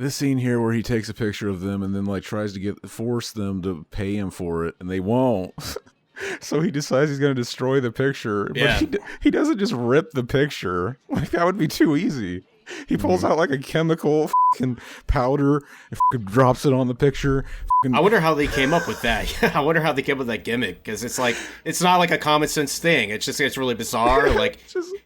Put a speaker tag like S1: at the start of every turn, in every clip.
S1: This scene here where he takes a picture of them and then like tries to force them to pay him for it, and they won't. So he decides he's going to destroy the picture, but he doesn't just rip the picture. Like that would be too easy. He pulls out like a chemical fucking powder and drops it on the picture.
S2: I wonder how they came up with that. I wonder how they came up with that gimmick, because it's like it's not like a common sense thing. It's really bizarre. Like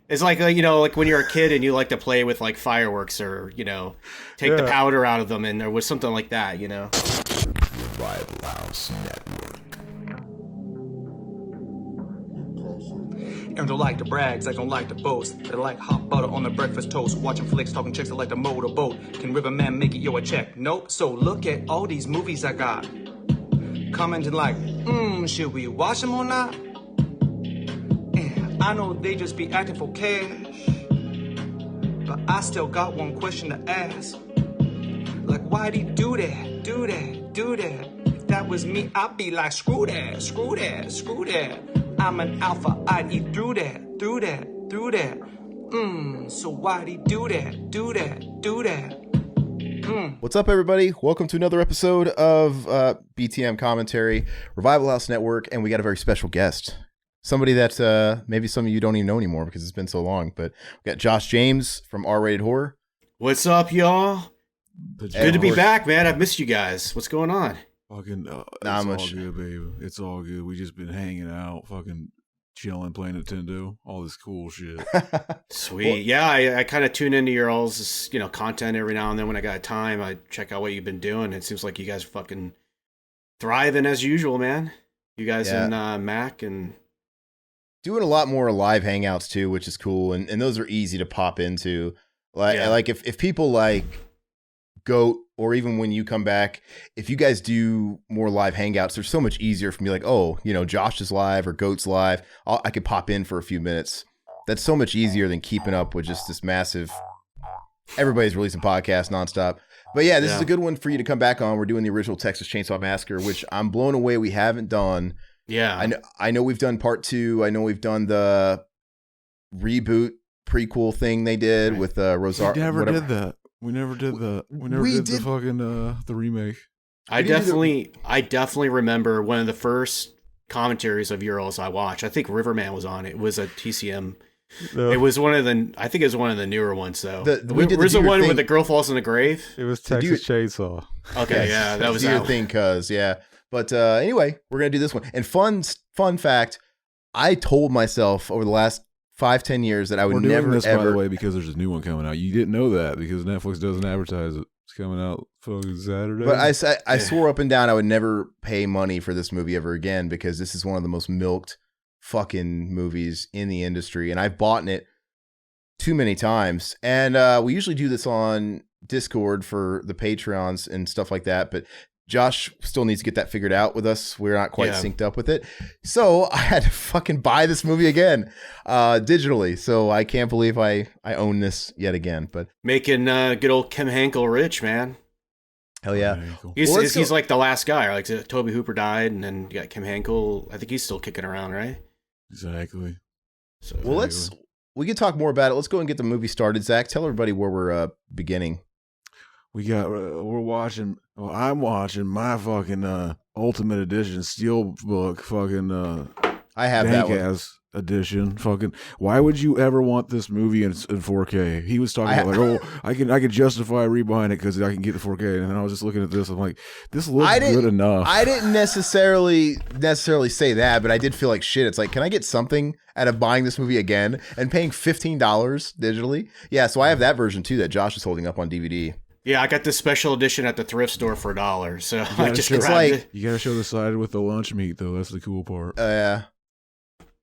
S2: it's like like when you're a kid and you like to play with like fireworks or take the powder out of them, and there was something like that.
S3: Rival House Network.
S4: And don't like the brags, I don't like the boast. They like hot butter on the breakfast toast. Watching flicks, talking chicks, I like to motorboat. Can Riverman make it a check? Nope. So look at all these movies I got. Commenting like, should we watch them or not? I know they just be acting for cash, but I still got one question to ask. Like, why'd he do that? Do that? Do that? If that was me, I'd be like, screw that, screw that, screw that. I'm an alpha, I'd eat through that, through that, through that. So why'd he do that, do that, do that?
S3: What's up, everybody? Welcome to another episode of BTM Commentary, Revival House Network, and we got a very special guest. Somebody that maybe some of you don't even know anymore because it's been so long, but we got Josh James from R-Rated Horror.
S2: What's up, y'all? Good to be back, man. I've missed you guys. What's going on?
S1: Fucking, it's all good, baby. It's all good. We just been hanging out, fucking chilling, playing Nintendo, all this cool shit.
S2: Sweet. Well, yeah, I kind of tune into your all's content every now and then when I got time. I check out what you've been doing. It seems like you guys are fucking thriving as usual, man. You guys in Mac and
S3: doing a lot more live hangouts too, which is cool, and those are easy to pop into. Like if people like Goat, or even when you come back, if you guys do more live hangouts, they're so much easier for me. Like, Josh is live or Goat's live. I could pop in for a few minutes. That's so much easier than keeping up with just this massive. Everybody's releasing podcasts nonstop. But yeah, this is a good one for you to come back on. We're doing the original Texas Chainsaw Massacre, which I'm blown away we haven't done.
S2: Yeah,
S3: I know we've done part 2. I know we've done the reboot prequel thing they did with Rosario.
S1: We never did that. We never did the. We never did the fucking the remake.
S2: I definitely remember one of the first commentaries of yours I watched. I think Riverman was on it. It was a TCM. No. It was one of the. I think it was one of the newer ones though. Where's the one where the girl falls in the grave?
S1: It was Texas Chainsaw.
S2: Okay, yeah, that was
S3: your thing, But anyway, we're gonna do this one. And fun fact, I told myself over the last 5-10 years that I would never
S1: this,
S3: ever.
S1: By the way, because there's a new one coming out. You didn't know that because Netflix doesn't advertise it. It's coming out fucking Saturday.
S3: But I swore up and down I would never pay money for this movie ever again because this is one of the most milked fucking movies in the industry, and I've bought it too many times. And we usually do this on Discord for the Patreons and stuff like that, but Josh still needs to get that figured out with us. We're not quite synced up with it. So I had to fucking buy this movie again digitally. So I can't believe I own this yet again. But
S2: making good old Kim Henkel rich, man.
S3: Hell yeah.
S2: He's like the last guy. Like Toby Hooper died, and then you got Kim Henkel. I think he's still kicking around, right?
S1: Exactly.
S3: So we can talk more about it. Let's go and get the movie started. Zach, tell everybody where we're beginning.
S1: I'm watching my fucking Ultimate Edition Steelbook fucking
S3: I have that one.
S1: Edition. Fucking, why would you ever want this movie in 4K? He was talking about I can justify rebuying it because I can get the 4K, and then I was just looking at this. I'm like, this looks good enough.
S3: I didn't necessarily say that, but I did feel like shit. It's like, can I get something out of buying this movie again and paying $15 digitally? Yeah, so I have that version too that Josh is holding up on DVD.
S2: Yeah, I got this special edition at the thrift store for $1, so I just grabbed it.
S1: You gotta show the side with the lunch meat, though. That's the cool part.
S3: Yeah.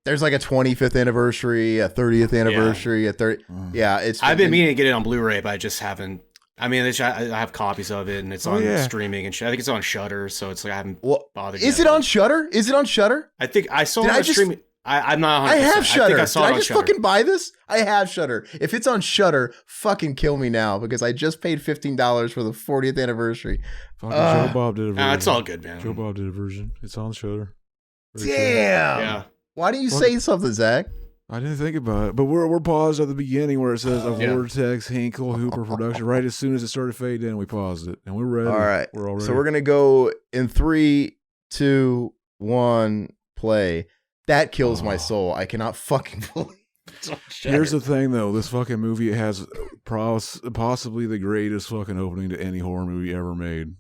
S3: There's like a 25th anniversary, a 30th anniversary, a 30. Yeah, it's.
S2: I've been meaning to get it on Blu-ray, but I just haven't. I mean, I have copies of it, and it's on streaming and shit. I think it's on Shudder, so it's like I haven't bothered.
S3: Is it on Shudder? Is it on Shudder?
S2: I think I saw it on streaming. I'm not 100%.
S3: I have Shudder.
S2: I saw
S3: Did I just fucking buy this? I have Shudder. If it's on Shudder, fucking kill me now because I just paid $15 for the 40th anniversary.
S1: Fucking Joe Bob did a version.
S2: It's all good, man.
S1: Joe Bob did a version. It's on Shudder.
S3: Damn. Yeah. Why do you say something, Zach?
S1: I didn't think about it, but we're paused at the beginning where it says a Vortex Hinkle Hooper production. Right as soon as it started fading in, we paused it, and we're ready.
S3: All right,
S1: we're all ready.
S3: So we're gonna go in 3, 2, 1, play. That kills my soul. I cannot fucking believe.
S1: Here's the thing, though. This fucking movie has possibly the greatest fucking opening to any horror movie ever made.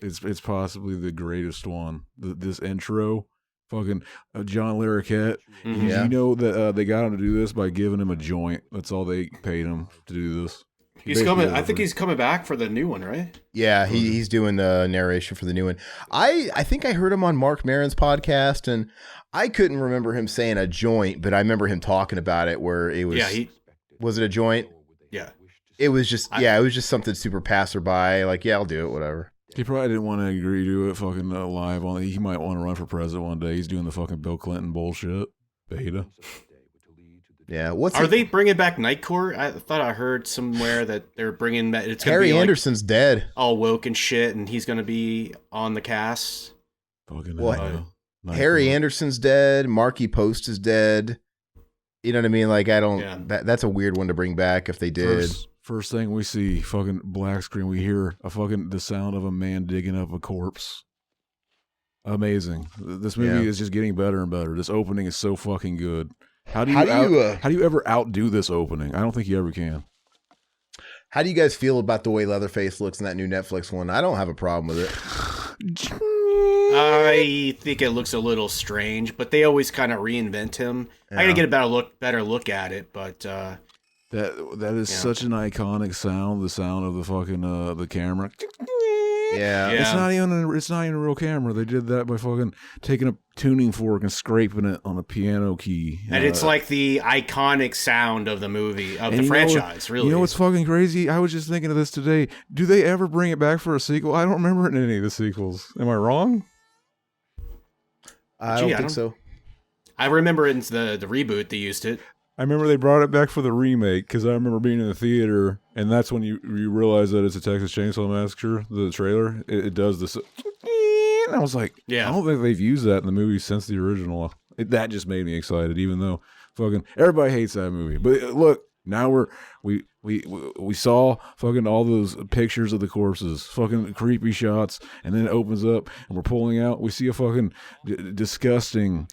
S1: It's possibly the greatest one. This intro. Fucking John Larroquette.
S2: Mm-hmm.
S1: You know that they got him to do this by giving him a joint. That's all they paid him to do this.
S2: He's coming. I think he's coming back for the new one, right?
S3: Yeah, he's doing the narration for the new one. I think I heard him on Mark Maron's podcast, and I couldn't remember him saying a joint, but I remember him talking about it where it was. Yeah, was it a joint?
S2: Yeah,
S3: it was just. It was just something super passerby. Like, yeah, I'll do it. Whatever.
S1: He probably didn't want to agree to it fucking live on. He might want to run for president one day. He's doing the fucking Bill Clinton bullshit. Beta.
S3: Yeah.
S2: Are they bringing back Night Court? I thought I heard somewhere that they're bringing that. It's
S3: Harry Anderson's dead.
S2: All woke and shit, and he's going to be on the cast.
S1: Fucking
S3: Harry Anderson's dead. Marky Post is dead. You know what I mean? Like, I don't. Yeah. That's a weird one to bring back if they did.
S1: First thing we see, fucking black screen, we hear the sound of a man digging up a corpse. Amazing. This movie is just getting better and better. This opening is so fucking good. How do you ever outdo this opening? I don't think you ever can.
S3: How do you guys feel about the way Leatherface looks in that new Netflix one? I don't have a problem with it.
S2: I think it looks a little strange, but they always kind of reinvent him. Yeah. I gotta get a better look at it, but
S1: that is such an iconic sound. The sound of the fucking the camera.
S3: Yeah,
S1: it's not even a real camera. They did that by fucking taking a tuning fork and scraping it on a piano key.
S2: And it's like the iconic sound of the movie, of the franchise, really.
S1: You know what's fucking crazy? I was just thinking of this today. Do they ever bring it back for a sequel? I don't remember it in any of the sequels. Am I wrong?
S3: I don't think so.
S2: I remember in the reboot they used it.
S1: I remember they brought it back for the remake because I remember being in the theater, and that's when you realize that it's a Texas Chainsaw Massacre. The trailer it does this, and I was like, I don't think they've used that in the movie since the original. That just made me excited, even though fucking everybody hates that movie. But look, now we saw fucking all those pictures of the corpses, fucking creepy shots, and then it opens up and we're pulling out. We see a fucking disgusting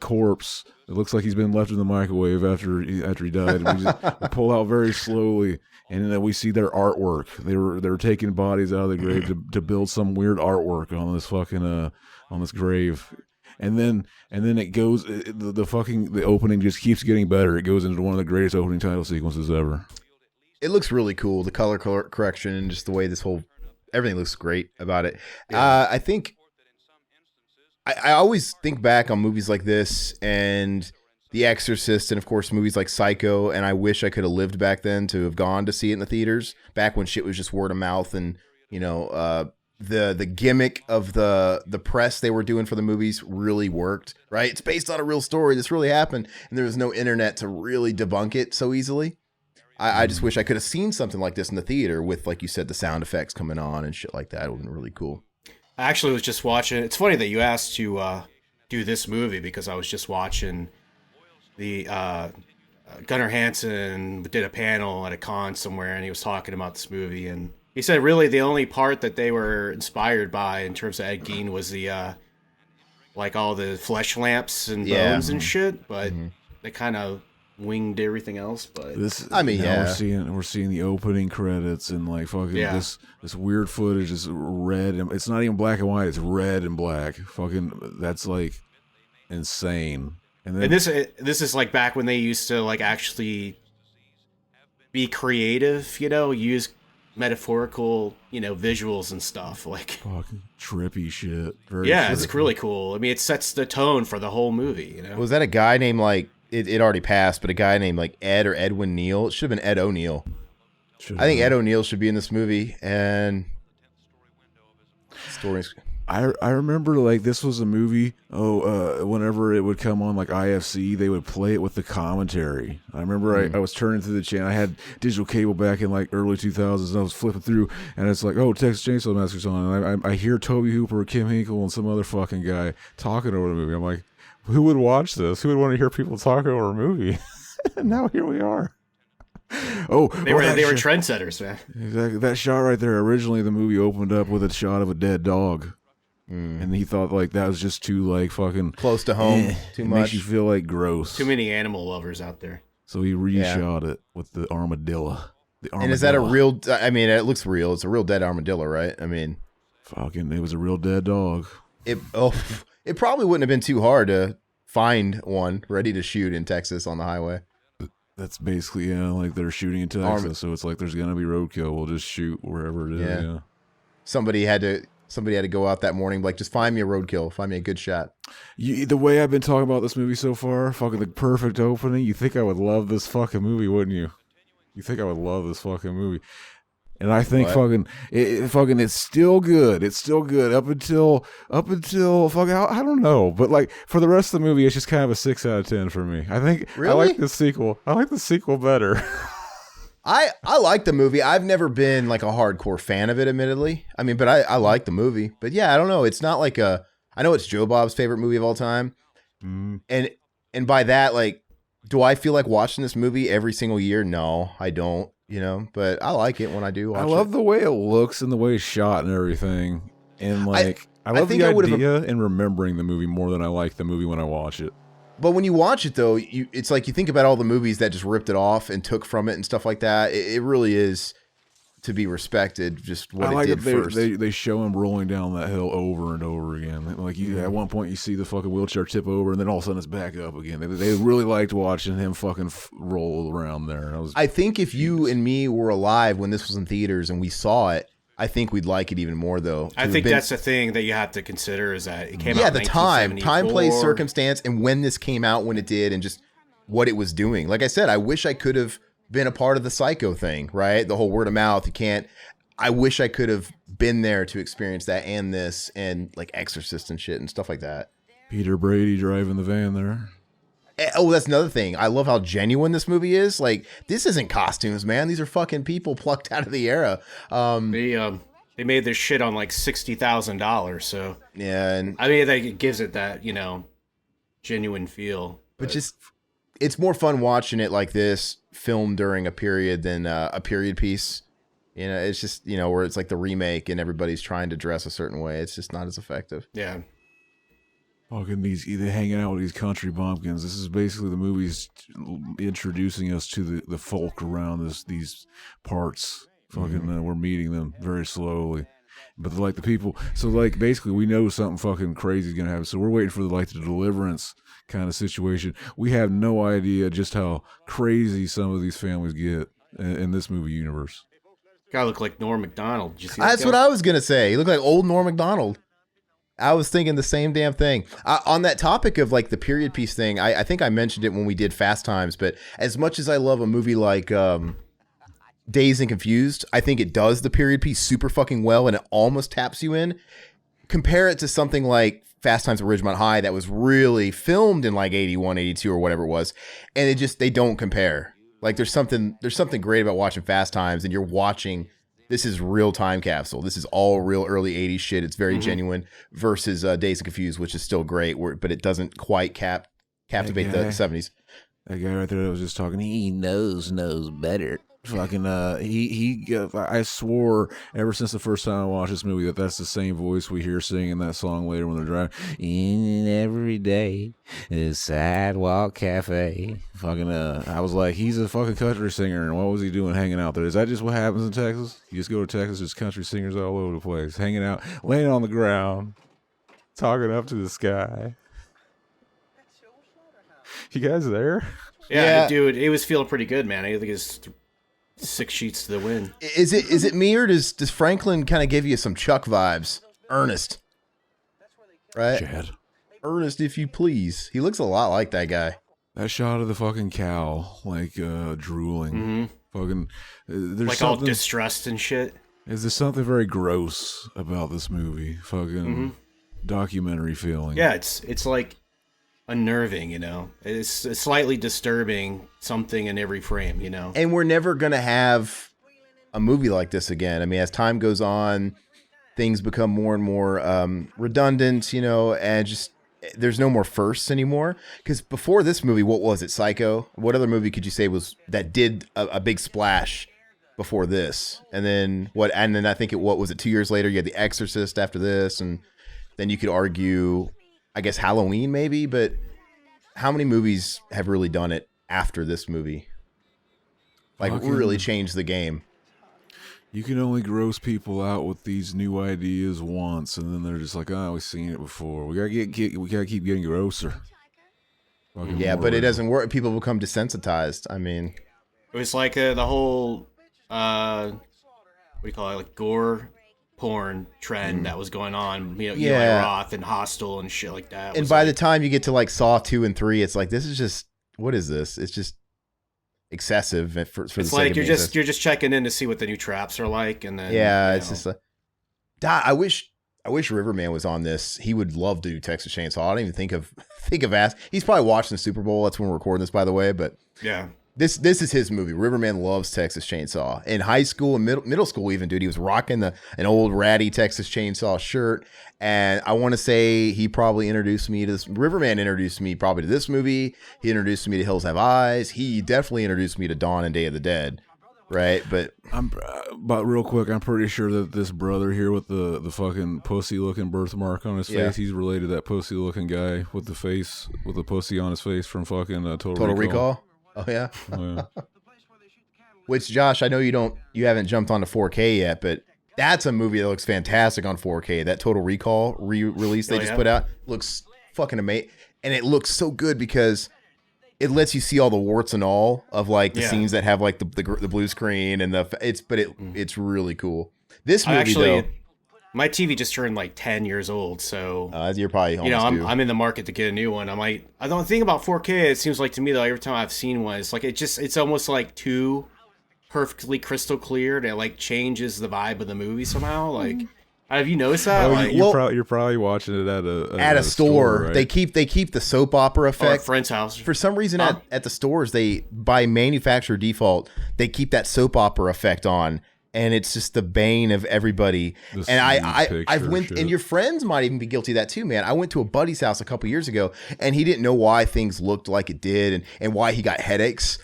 S1: corpse. It looks like he's been left in the microwave after he died. We pull out very slowly, and then we see their artwork. They were taking bodies out of the grave to build some weird artwork on this fucking on this grave. And then it goes. The opening just keeps getting better. It goes into one of the greatest opening title sequences ever.
S3: It looks really cool. The color correction and just the way everything looks great about it. Yeah. I think I always think back on movies like this and The Exorcist, and of course movies like Psycho. And I wish I could have lived back then to have gone to see it in the theaters. Back when shit was just word of mouth, and the gimmick of the press they were doing for the movies really worked, right? It's based on a real story. This really happened, and there was no internet to really debunk it so easily. I just wish I could have seen something like this in the theater with, like you said, the sound effects coming on and shit like that. It would have been really cool.
S2: I actually was just watching. It's funny that you asked to do this movie because I was just watching the Gunnar Hansen did a panel at a con somewhere, and he was talking about this movie, and he said really the only part that they were inspired by in terms of Ed Gein was the like all the flesh lamps and bones and shit, but they kind of winged everything else. But
S1: we're seeing the opening credits and like fucking this weird footage is red, and it's not even black and white, it's red and black. Fucking that's like insane. And
S2: this is like back when they used to like actually be creative, use metaphorical, visuals and stuff, like
S1: fucking trippy shit.
S2: It's really cool. I mean, it sets the tone for the whole movie.
S3: Was that a guy named like it already passed, but a guy named like Ed or Edwin Neal? It should have been Ed O'Neill. I think Ed O'Neill should be in this movie. And stories.
S1: I remember like this was a movie. Whenever it would come on like IFC, they would play it with the commentary. I remember I was turning through the channel. I had digital cable back in like early 2000s, and I was flipping through, and it's like, Texas Chainsaw Massacre's on, and I hear Toby Hooper, Kim Hinkle, and some other fucking guy talking over the movie. I'm like, who would watch this? Who would want to hear people talk over a movie? And now here we are.
S2: They were trendsetters, man.
S1: Exactly. That shot right there. Originally, the movie opened up with a shot of a dead dog, and he thought like that was just too like fucking
S3: close to home. Too much.
S1: Makes you feel like gross.
S2: Too many animal lovers out there.
S1: So he reshot it with the armadillo.
S3: And is that a real? I mean, it looks real. It's a real dead armadillo, right? I mean,
S1: fucking, it was a real dead dog.
S3: It probably wouldn't have been too hard to find one ready to shoot in Texas on the highway.
S1: That's basically, like they're shooting in Texas, so it's like there's gonna be roadkill. We'll just shoot wherever it is. Yeah. Somebody
S3: had to go out that morning, like, just find me a roadkill, find me a good shot.
S1: The way I've been talking about this movie so far, fucking the perfect opening. You think I would love this fucking movie, wouldn't you? You think I would love this fucking movie? And I think it's still good. It's still good up until fucking, I don't know, but like for the rest of the movie, it's just kind of a 6 out of 10 for me. I think I like the sequel. I like the sequel better.
S3: I like the movie. I've never been like a hardcore fan of it, admittedly. I mean, but I like the movie. But yeah, I don't know. It's not like I know it's Joe Bob's favorite movie of all time, and by that, like, do I feel like watching this movie every single year? No, I don't. But I like it when I do watch it.
S1: I love the way it looks and the way it's shot and everything. And like, I love the idea and remembering the movie more than I like the movie when I watch it.
S3: But when you watch it, though, it's like you think about all the movies that just ripped it off and took from it and stuff like that. It really is to be respected, just what it did first.
S1: They show him rolling down that hill over and over again. Like at one point you see the fucking wheelchair tip over, and then all of a sudden it's back up again. They really liked watching him fucking roll around there.
S3: I think if you and me were alive when this was in theaters and we saw it, I think we'd like it even more, though.
S2: I think that's the thing that you have to consider is that it came out in 1974.
S3: Time, place, circumstance, and when this came out, when it did, and just what it was doing. Like I said, I wish I could have been a part of the Psycho thing, right? The whole word of mouth. I wish I could have been there to experience that and this and like Exorcist and shit and stuff like that.
S1: Peter Brady driving the van there.
S3: Oh, that's another thing. I love how genuine this movie is. Like, this isn't costumes, man. These are fucking people plucked out of the era.
S2: They made this shit on like $60,000. So
S3: yeah, and
S2: I mean, that gives it that genuine feel.
S3: But just, it's more fun watching it like this, filmed during a period than a period piece. It's just where it's like the remake and everybody's trying to dress a certain way. It's just not as effective.
S2: Yeah.
S1: Fucking they're hanging out with these country bumpkins. This is basically the movie's introducing us to the folk around these parts. Fucking, we're meeting them very slowly. But like the people, so like basically we know something fucking crazy is gonna happen. So we're waiting for the deliverance kind of situation. We have no idea just how crazy some of these families get in this movie universe.
S2: Guy look like Norm Macdonald. Did you see
S3: That's what I was gonna say. He looked like old Norm Macdonald. I was thinking the same damn thing. On that topic of like the period piece thing, I think I mentioned it when we did Fast Times, but as much as I love a movie like Dazed and Confused, I think it does the period piece super fucking well and it almost taps you in. Compare it to something like Fast Times at Ridgemont High that was really filmed in like 81, 82 or whatever it was, and they don't compare. Like there's something great about watching Fast Times and you're watching. This is real time capsule. This is all real early 80s shit. It's very genuine versus Dazed and Confused, which is still great, but it doesn't quite captivate the 70s.
S1: That guy right there that was just talking, he knows better. Fucking, I swore ever since the first time I watched this movie that's the same voice we hear singing that song later when they're driving. In every day, is Sidewalk Cafe. Fucking, I was like, he's a fucking country singer, and what was he doing hanging out there? Is that just what happens in Texas? You just go to Texas, there's country singers all over the place, hanging out, laying on the ground, talking up to the sky. You guys there?
S2: Yeah, dude, it was feeling pretty good, man. I think it's 6 sheets to the wind.
S3: Is it me or does Franklin kind of give you some Chuck vibes? Ernest, right?
S1: Chad.
S3: Ernest, if you please. He looks a lot like that guy.
S1: That shot of the fucking cow, like drooling, fucking. There's
S2: like all distressed and shit.
S1: Is there something very gross about this movie? Fucking documentary feeling.
S2: Yeah, it's like unnerving, It's slightly disturbing, something in every frame,
S3: And we're never going to have a movie like this again. I mean, as time goes on, things become more and more redundant, and there's no more firsts anymore. Because before this movie, what was it? Psycho? What other movie could you say was that did a big splash before this? And then what? And then I think what was it? 2 years later, you had The Exorcist after this, and then you could argue, I guess Halloween maybe. But how many movies have really done it after this movie? Like really changed the game.
S1: You can only gross people out with these new ideas once, and then they're just like, "Oh, we've seen it before. We gotta keep getting grosser."
S3: Yeah, but it doesn't work. People become desensitized. I mean,
S2: it was like the whole what do you call it, like gore porn trend that was going on. You know, Eli Roth and Hostel and shit like that.
S3: And by the time you get to like Saw 2 and 3, it's like, this is just, what is this? It's just excessive for
S2: it's like you're just checking in to see what the new traps are like, and then
S3: it's just like, I wish Riverman was on this. He would love to do Texas Chainsaw. I don't even think of ask. He's probably watching the Super Bowl. That's when we're recording this, by the way. But
S2: yeah,
S3: this is his movie. Riverman loves Texas Chainsaw. In high school and middle school, even, dude, he was rocking an old ratty Texas Chainsaw shirt. And I want to say he probably introduced me to this. Riverman introduced me probably to this movie. He introduced me to Hills Have Eyes. He definitely introduced me to Dawn and Day of the Dead. Right, but
S1: real quick, I'm pretty sure that this brother here with the fucking pussy looking birthmark on his face, he's related to that pussy looking guy with the face with the pussy on his face from fucking Total Recall.
S3: Oh yeah. Which, Josh, I know you haven't jumped onto 4K yet, but that's a movie that looks fantastic on 4K. That Total Recall re-release they just put out looks fucking amazing, and it looks so good because it lets you see all the warts and all of like the scenes that have like the blue screen and it's really cool. This movie though,
S2: my TV just turned like 10 years old, so
S3: you're probably
S2: I'm in the market to get a new one. I don't think about 4K. It seems like to me though, every time I've seen one, it's like it's almost like too perfectly crystal clear, and it like changes the vibe of the movie somehow. Like, have you noticed that?
S1: You're probably watching it at a
S3: store.
S1: Right?
S3: They keep the soap opera effect.
S2: Or a friend's house.
S3: For some reason, at the stores, they, by manufacturer default, they keep that soap opera effect on, and it's just the bane of everybody. And I've went, and your friends might even be guilty of that too, man. I went to a buddy's house a couple years ago, and he didn't know why things looked like it did, and why he got headaches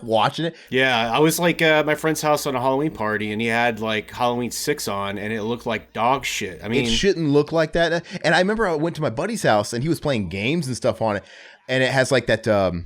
S3: watching it.
S2: Yeah, I was like my friend's house on a Halloween party, and he had like Halloween 6 on, and it looked like dog shit. I mean,
S3: it shouldn't look like that. And I remember I went to my buddy's house, and he was playing games and stuff on it, and it has like that the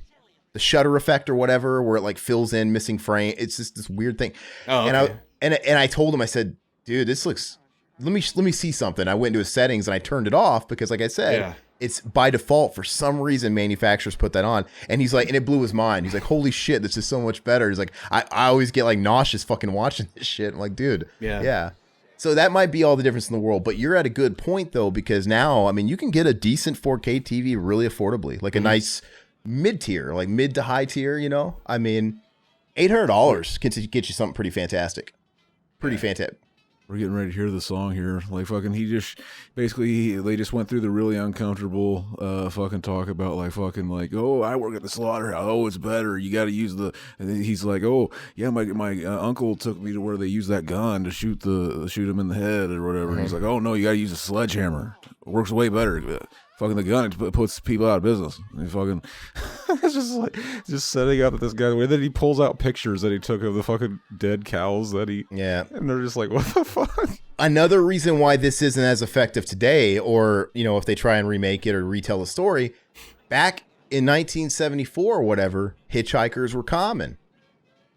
S3: shutter effect or whatever, where it like fills in missing frame. It's just this weird thing.
S2: Oh, okay.
S3: And I told him, I said, dude, this looks, let me see something. I went into his settings and I turned it off because, like I said, it's by default. For some reason, manufacturers put that on. And he's like, and it blew his mind. He's like, holy shit, this is so much better. He's like, I always get like nauseous fucking watching this shit. I'm like, dude. Yeah. So that might be all the difference in the world. But you're at a good point, though, because now, I mean, you can get a decent 4K TV really affordably, like a nice mid-tier, like mid to high tier, you know? I mean, $800 can get you something pretty fantastic. Pretty fantastic.
S1: We're getting ready to hear the song here. Like fucking, they just went through the really uncomfortable fucking talk about like fucking like, oh, I work at the slaughterhouse. Oh, it's better. You got to use the. And then he's like, oh yeah, my uncle took me to where they use that gun to shoot him in the head or whatever. And he's like, oh no, you got to use a sledgehammer. It works way better. Fucking the gun, it puts people out of business. And fucking, it's just like setting up that this guy. The way that he pulls out pictures that he took of the fucking dead cows that he.
S3: Yeah.
S1: And they're just like, what the fuck?
S3: Another reason why this isn't as effective today, or you know, if they try and remake it or retell the story, back in 1974 or whatever, hitchhikers were common.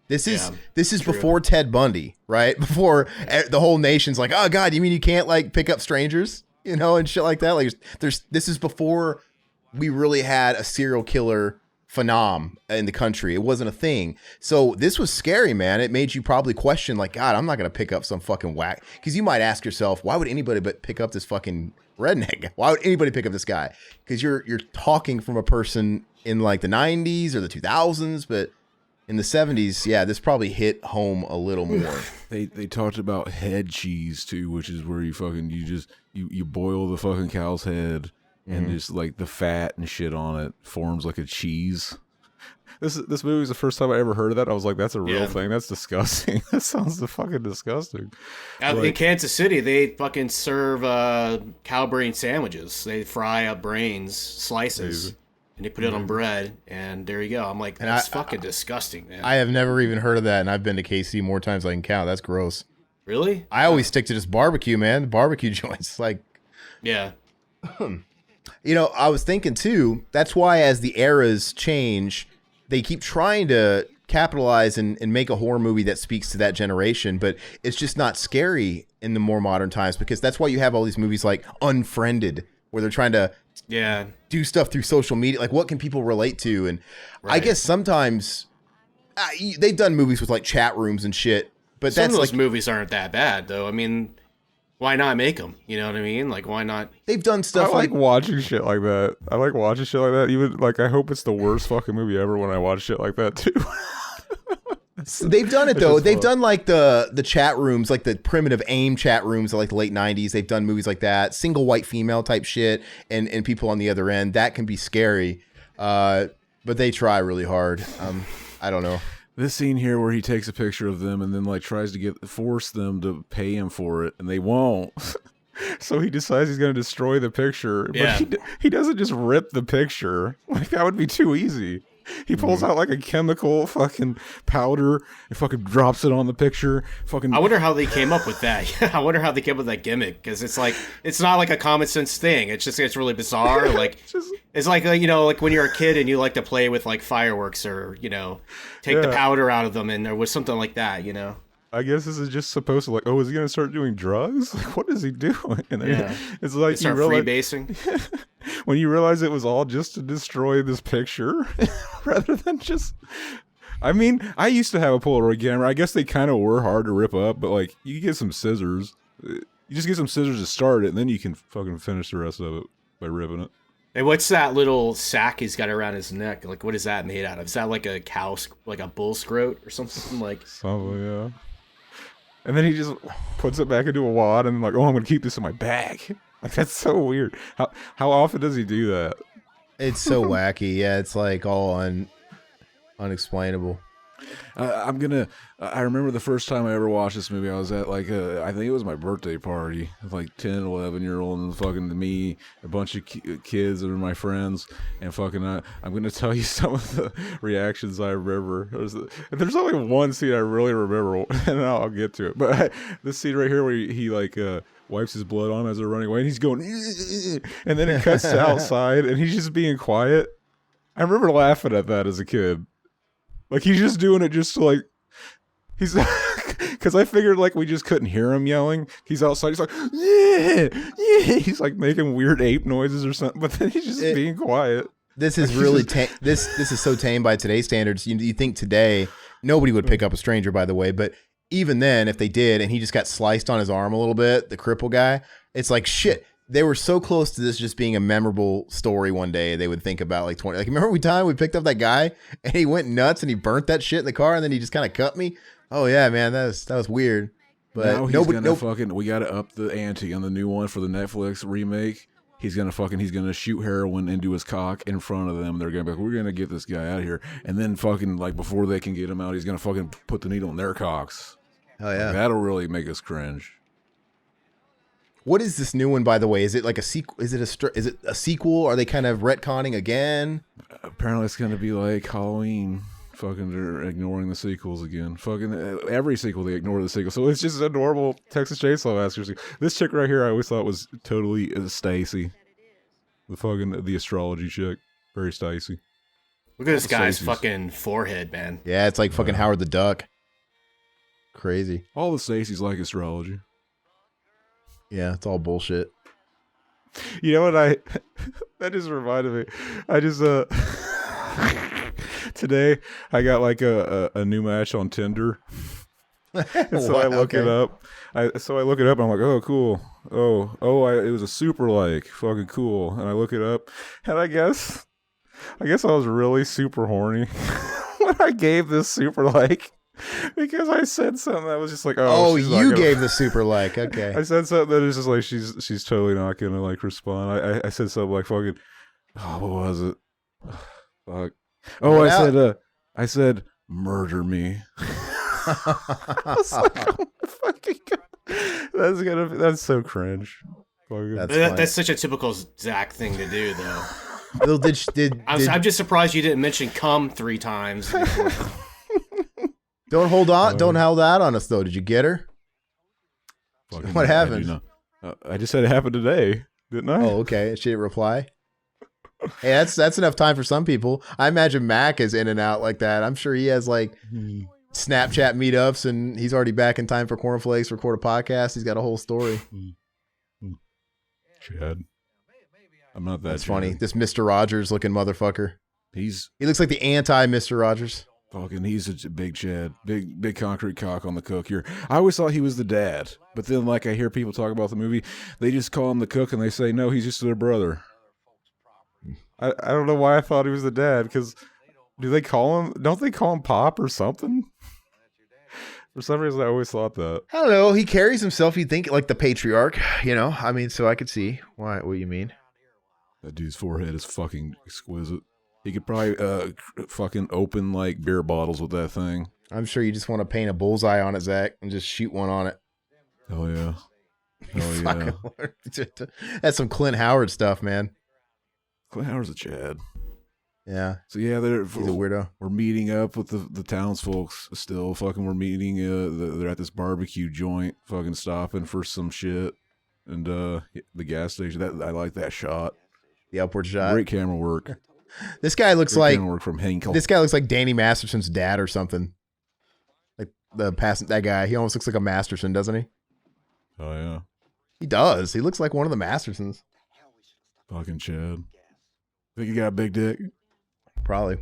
S3: This is before Ted Bundy, right? Before the whole nation's like, oh God, you mean you can't like pick up strangers? You know, and shit like that. Like, this is before we really had a serial killer phenom in the country. It wasn't a thing. So this was scary, man. It made you probably question, like, God, I'm not going to pick up some fucking whack. Because you might ask yourself, why would anybody but pick up this fucking redneck? Why would anybody pick up this guy? Because you're talking from a person in like the 90s or the 2000s, but in the 70s, yeah, this probably hit home a little more.
S1: They talked about head cheese too, which is where you fucking you boil the fucking cow's head and just like the fat and shit on it forms like a cheese. This movie was the first time I ever heard of that. I was like, that's a real thing. That's disgusting. That sounds fucking disgusting.
S2: In Kansas City, they fucking serve cow brain sandwiches. They fry up brains, slices, and they put it on bread, and there you go. I'm like, that's fucking disgusting, man.
S3: I have never even heard of that, and I've been to KC more times than I can count. That's gross.
S2: Really?
S3: I always stick to just barbecue, man. The barbecue joints, like...
S2: Yeah.
S3: I was thinking, too, that's why as the eras change... They keep trying to capitalize and make a horror movie that speaks to that generation, but it's just not scary in the more modern times, because that's why you have all these movies like Unfriended, where they're trying to do stuff through social media. Like, what can people relate to? And I guess sometimes they've done movies with like chat rooms and shit, but
S2: some of those movies aren't that bad, though. I mean, why not make them? You know what I mean? Like, why not?
S3: They've done stuff
S1: I like watching shit like that. I like watching shit like that. Even, like, I hope it's the worst fucking movie ever when I watch shit like that, too.
S3: They've done it, though. They've done, like, the chat rooms, like the primitive AIM chat rooms of, like, the late 90s. They've done movies like that. Single white female type shit and people on the other end. That can be scary. But they try really hard. I don't know.
S1: This scene here where he takes a picture of them and then like tries to force them to pay him for it, and they won't. So he decides he's going to destroy the picture, but he doesn't just rip the picture. Like, that would be too easy. He pulls out like a chemical fucking powder and fucking drops it on the picture.
S2: I wonder how they came up with that. I wonder how they came up with that gimmick, because it's like, it's not like a common sense thing. It's really bizarre. Like, it's like like when you're a kid and you like to play with like fireworks, or take the powder out of them, and there was something like that.
S1: I guess this is just supposed to, like, oh, is he going to start doing drugs? Like, what is he doing? And then it's like,
S2: you realize, freebasing.
S1: When you realize it was all just to destroy this picture, rather than just... I mean, I used to have a Polaroid camera. I guess they kind of were hard to rip up, but, like, you get some scissors. You just get some scissors to start it, and then you can fucking finish the rest of it by ripping it.
S2: Hey, what's that little sack he's got around his neck? Like, what is that made out of? Is that like a like a bull scrote or something? Like,
S1: something, yeah. And then he just puts it back into a wad and like, oh, I'm going to keep this in my bag. Like, that's so weird. How often does he do that?
S3: It's so wacky. Yeah, it's like all unexplainable.
S1: I remember the first time I ever watched this movie, I was at like I think it was my birthday party with like 10, 11-year-old and fucking me, a bunch of kids that are my friends, and fucking I'm going to tell you some of the reactions I remember. There's only one scene I really remember, and I'll get to it. But this scene right here where he like wipes his blood on as they're running away, and he's going, and then it cuts to outside, and he's just being quiet. I remember laughing at that as a kid. Like, he's just doing it just to, like, he's, because I figured, like, we just couldn't hear him yelling. He's outside, he's like, yeah, he's, like, making weird ape noises or something, but then he's just being quiet.
S3: This is really, this is so tame by today's standards. You think today, nobody would pick up a stranger, by the way, but even then, if they did, and he just got sliced on his arm a little bit, the cripple guy, it's like, shit. They were so close to this just being a memorable story one day. They would think about like 20. Like, remember we picked up that guy and he went nuts and he burnt that shit in the car and then he just kind of cut me. Oh yeah, man, that was weird. But
S1: now he's gonna fucking. We got to up the ante on the new one for the Netflix remake. He's gonna shoot heroin into his cock in front of them. They're gonna be like, we're gonna get this guy out of here, and then fucking like before they can get him out, he's gonna fucking put the needle in their cocks.
S3: Oh yeah,
S1: like, that'll really make us cringe.
S3: What is this new one, by the way? Is it like a sequel? Is it a sequel? Are they kind of retconning again?
S1: Apparently, it's going to be like Halloween. Fucking, they're ignoring the sequels again. Fucking every sequel, they ignore the sequel. So it's just a normal Texas Chainsaw Massacre sequel. This chick right here, I always thought was totally Stacy. The astrology chick. Very Stacy.
S2: Look at this guy's fucking forehead, man.
S3: Yeah, it's like fucking Howard the Duck. Crazy.
S1: All the Stacys like astrology.
S3: Yeah, it's all bullshit.
S1: You know what that just reminded me. I just today I got like a new match on Tinder. And so I look it up. I look it up and I'm like, oh cool. It was a super like, fucking cool. And I look it up and I guess I was really super horny when I gave this super like. Because I said something that was just like,
S3: you gave the super like, okay.
S1: I said something that is just like, she's totally not gonna like respond. I said something like fucking, what was it? Fuck. Oh, I said, murder me. I was like, oh my fucking God. That's so cringe.
S2: That's such a typical Zach thing to do, though. I'm just surprised you didn't mention "cum" 3 times.
S3: Don't hold out on us though. Did you get her? What happened?
S1: I just said it happened today, didn't I?
S3: Oh, okay. She didn't reply. Hey, that's enough time for some people. I imagine Mac is in and out like that. I'm sure he has like Snapchat meetups, and he's already back in time for Cornflakes, record a podcast. He's got a whole story.
S1: Chad, I'm not that.
S3: That's funny. This Mr. Rogers looking motherfucker. He looks like the anti Mr. Rogers.
S1: Fucking, he's a big Chad, big concrete cock on the cook here. I always thought he was the dad, but then like I hear people talk about the movie, they just call him the cook, and they say no, he's just their brother. I don't know why I thought he was the dad, because don't they call him Pop or something? For some reason, I always thought that.
S3: I don't know. He carries himself, you'd think, like the patriarch, I mean, so I could see what you mean.
S1: That dude's forehead is fucking exquisite. He could probably fucking open like beer bottles with that thing.
S3: I'm sure you just want to paint a bullseye on it, Zach, and just shoot one on it.
S1: Oh yeah. Oh yeah.
S3: That's some Clint Howard stuff, man.
S1: Clint Howard's a Chad.
S3: Yeah.
S1: So yeah,
S3: he's a weirdo.
S1: We're meeting up with the townsfolk still. Fucking, we're meeting. They're at this barbecue joint. Fucking stopping for some shit, and the gas station. I like that shot.
S3: The upward shot.
S1: Great camera work.
S3: This guy looks like
S1: from Henkel.
S3: This guy looks like Danny Masterson's dad or something. Like that guy. He almost looks like a Masterson, doesn't he?
S1: Oh yeah.
S3: He does. He looks like one of the Mastersons.
S1: Fucking Chad. Think he got a big dick?
S3: Probably.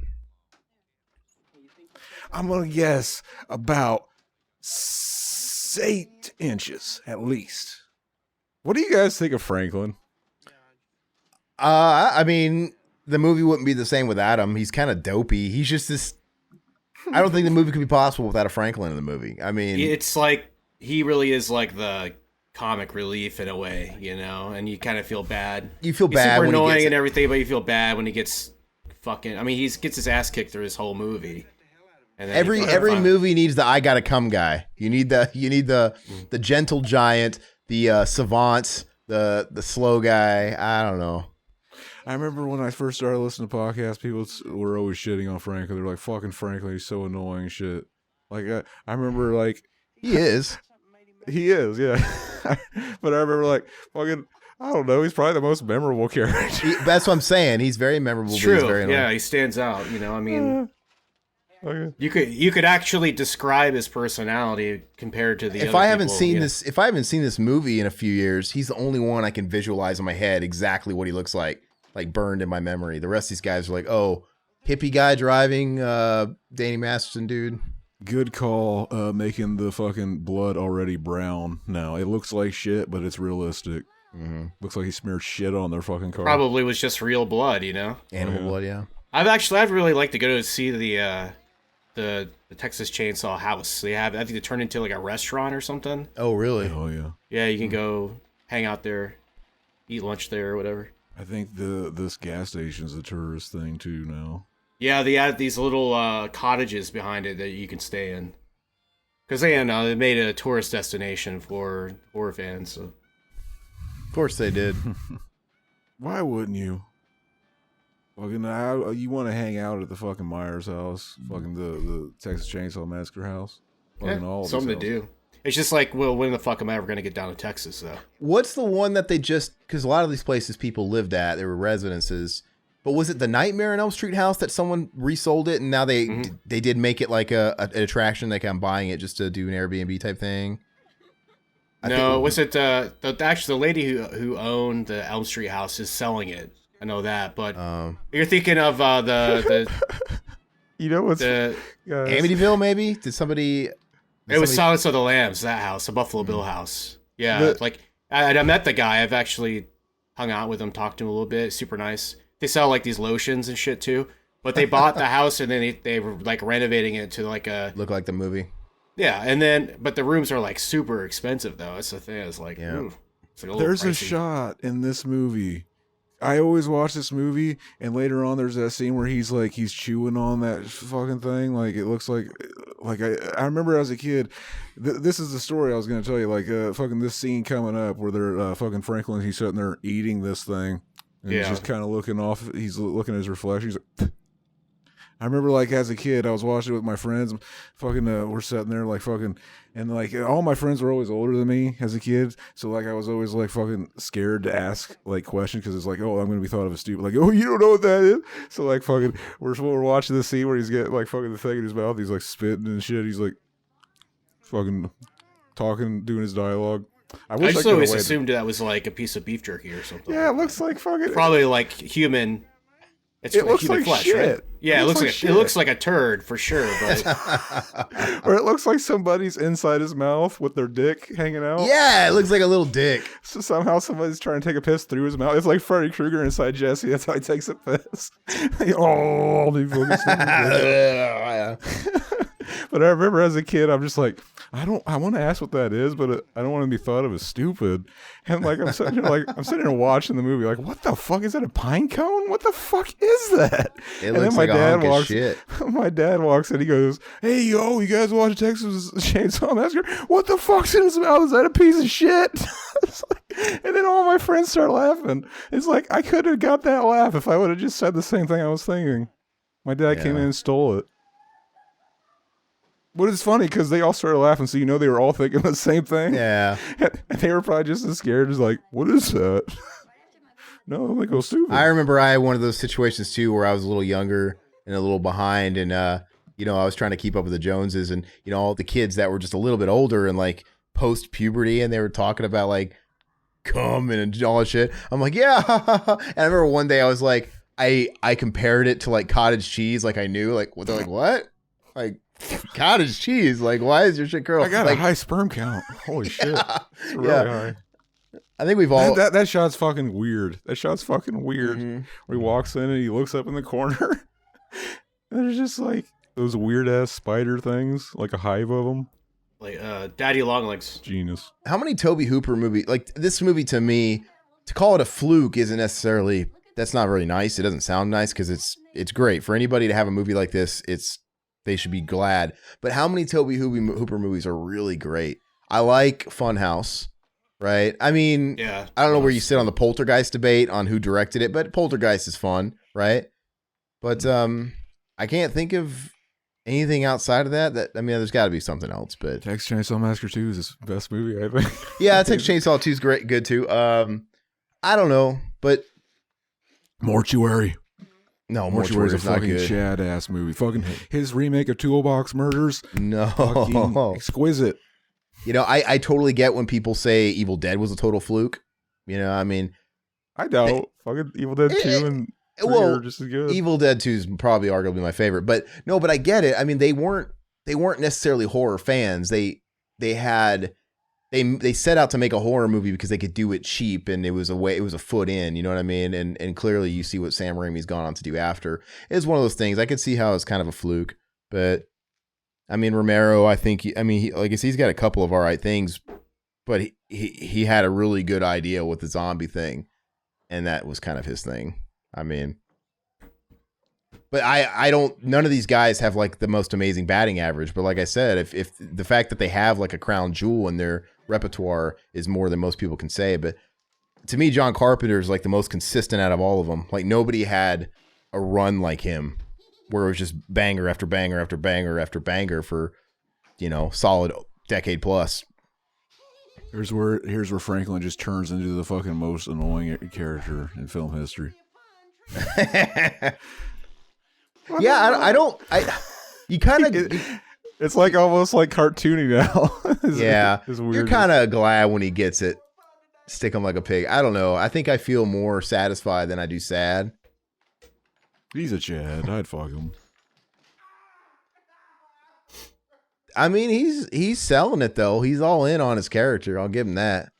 S1: I'm gonna guess about 8 inches at least. What do you guys think of Franklin?
S3: I mean, the movie wouldn't be the same without him. He's kind of dopey. He's just this. I don't think the movie could be possible without a Franklin in the movie. I mean,
S2: it's like he really is like the comic relief in a way, and you kind of feel bad.
S3: You feel bad.
S2: He's super
S3: when
S2: annoying
S3: he gets
S2: and everything, but you feel bad when he gets fucking. I mean, he gets his ass kicked through his whole movie. And
S3: every movie needs the "I gotta come" guy. You need the gentle giant, the savant, the slow guy. I don't know.
S1: I remember when I first started listening to podcasts, people were always shitting on Franklin. They're like, "Fucking Franklin, he's so annoying." Shit. Like I remember, like
S3: he is,
S1: yeah. But I remember, like, fucking, I don't know. He's probably the most memorable character.
S3: That's what I'm saying. He's very memorable.
S2: It's true.
S3: He's very annoying.
S2: Yeah, he stands out. I mean.
S1: Okay.
S2: You could actually describe his personality compared to the
S3: if
S2: other
S3: I haven't
S2: people,
S3: seen this if I haven't seen this movie in a few years, he's the only one I can visualize in my head exactly what he looks like burned in my memory. The rest of these guys are like, oh, hippie guy driving, Danny Masterson dude.
S1: Good call, making the fucking blood already brown now. It looks like shit, but it's realistic.
S3: Mm-hmm.
S1: Looks like he smeared shit on their fucking car.
S2: Probably was just real blood,
S3: Animal blood, yeah.
S2: I'd really like to go to see the Texas Chainsaw House. I think they turned into like a restaurant or something.
S3: Oh, really?
S1: Oh, yeah.
S2: Yeah, you can go hang out there, eat lunch there or whatever.
S1: I think this gas station's a tourist thing too now.
S2: Yeah, they had these little cottages behind it that you can stay in. Because they made a tourist destination for horror fans. So.
S3: Of course they did.
S1: Why wouldn't you? Fucking, you want to hang out at the fucking Myers house, fucking the Texas Chainsaw Massacre house, fucking all
S2: something to do. It's just like, well, when the fuck am I ever gonna get down to Texas though?
S3: What's the one that they just? Because a lot of these places people lived at, they were residences. But was it the Nightmare on Elm Street house that someone resold it, and now they did make it like an attraction? Like I'm buying it just to do an Airbnb type thing.
S2: Was it actually the lady who owned the Elm Street house is selling it? I know that, but you're thinking of the
S1: you know what's
S3: Amityville? Maybe did somebody?
S2: It was Silence of the Lambs. That house, the Buffalo Bill house. Yeah, I met the guy. I've actually hung out with him, talked to him a little bit. Super nice. They sell like these lotions and shit too. But they bought the house and then they were like renovating it to like
S3: look like the movie.
S2: Yeah, but the rooms are like super expensive though. That's the thing. It's like,
S3: yeah.
S2: It's like
S1: there's
S2: pricey.
S1: a shot in this movie. I always watch this movie, and later on, there's that scene where he's chewing on that fucking thing. Like it looks like I remember as a kid. This is the story I was gonna tell you. Like fucking this scene coming up where they're fucking Franklin. He's sitting there eating this thing, and he's just kind of looking off. He's looking at his reflection. He's like. I remember like as a kid, I was watching it with my friends. Fucking, we're sitting there like fucking, and like all my friends were always older than me as a kid. So like I was always like fucking scared to ask like questions because it's like, oh, I'm gonna be thought of as stupid. Like, oh, you don't know what that is. So like fucking, we're watching the scene where he's getting like fucking the thing in his mouth. He's like spitting and shit. He's like fucking talking, doing his dialogue.
S2: I just always assumed that was like a piece of beef jerky or something.
S1: Yeah, it looks like fucking
S2: probably like human.
S1: It looks like flesh, shit. Right?
S2: Yeah, it looks like a turd for sure. But
S1: or it looks like somebody's inside his mouth with their dick hanging out.
S3: Yeah, it looks like a little dick.
S1: So somehow somebody's trying to take a piss through his mouth. It's like Freddy Krueger inside Jesse. That's how he takes a piss. But I remember as a kid, I'm just like, I want to ask what that is, but I don't want to be thought of as stupid. And like I'm sitting here watching the movie, like, what the fuck is that? A pine cone? What the fuck is that?
S3: It looks like a hunk of shit.
S1: My dad walks in, he goes, "Hey yo, you guys watch Texas Chainsaw Massacre? What the fuck's in his mouth? Is that a piece of shit?" And then all my friends start laughing. It's like I could have got that laugh if I would have just said the same thing I was thinking. My dad came in and stole it. But it's funny because they all started laughing, so you know they were all thinking the same thing.
S3: Yeah.
S1: And they were probably just as scared as like, what is that? No, I'm like, go stupid.
S3: I remember I had one of those situations too where I was a little younger and a little behind, and I was trying to keep up with the Joneses, and all the kids that were just a little bit older and like post puberty, and they were talking about like cum and all that shit. I'm like, yeah. And I remember one day I was like, I compared it to like cottage cheese, like I knew, like what they're like, what? Like cottage cheese, like why is your shit curl?
S1: I got
S3: like,
S1: a high sperm count. Holy shit. It's really high.
S3: I think we've all
S1: that shot's fucking weird. That shot's fucking weird. Mm-hmm. Where he walks in and he looks up in the corner. And there's just like those weird ass spider things, like a hive of them.
S2: Like Daddy Longlegs.
S1: Genius.
S3: How many Tobe Hooper movies, like this movie to me, to call it a fluke isn't necessarily, that's not really nice. It doesn't sound nice because it's great for anybody to have a movie like this. They should be glad. But how many Tobe Hooper movies are really great? I like Funhouse, right? I mean,
S2: yeah,
S3: I don't know where you sit on the Poltergeist debate on who directed it, but Poltergeist is fun, right? But I can't think of anything outside of that. I mean, there's got to be something else. But
S1: Texas Chainsaw Massacre 2 is his best movie, I think.
S3: Yeah, Texas Chainsaw 2 is good too. I don't know, but
S1: Mortuary.
S3: No,
S1: Mortuary is a
S3: not
S1: fucking
S3: good.
S1: Chad ass movie. Fucking his remake of Toolbox Murders.
S3: No,
S1: fucking exquisite.
S3: I totally get when people say Evil Dead was a total fluke. I mean,
S1: I doubt fucking Evil Dead 2 and 3 are just as good.
S3: Evil Dead 2 is probably arguably my favorite, but I get it. I mean, they weren't necessarily horror fans. They set out to make a horror movie because they could do it cheap, and it was a foot in, you know what I mean? And clearly you see what Sam Raimi's gone on to do after. It's one of those things. I could see how it's kind of a fluke, but I mean, Romero, I think, he's got a couple of all right things, but he had a really good idea with the zombie thing, and that was kind of his thing. I mean, but none of these guys have like the most amazing batting average, but like I said, if the fact that they have like a crown jewel in their repertoire is more than most people can say. But to me, John Carpenter is like the most consistent out of all of them. Like nobody had a run like him where it was just banger after banger after banger after banger for, solid decade plus.
S1: Here's where Franklin just turns into the fucking most annoying character in film history. You kind of. It's like almost like cartoony now.
S3: It's weird. You're kind of glad when he gets it. Stick him like a pig. I don't know. I think I feel more satisfied than I do sad.
S1: He's a Chad. I'd fuck him.
S3: I mean, he's selling it though. He's all in on his character. I'll give him that.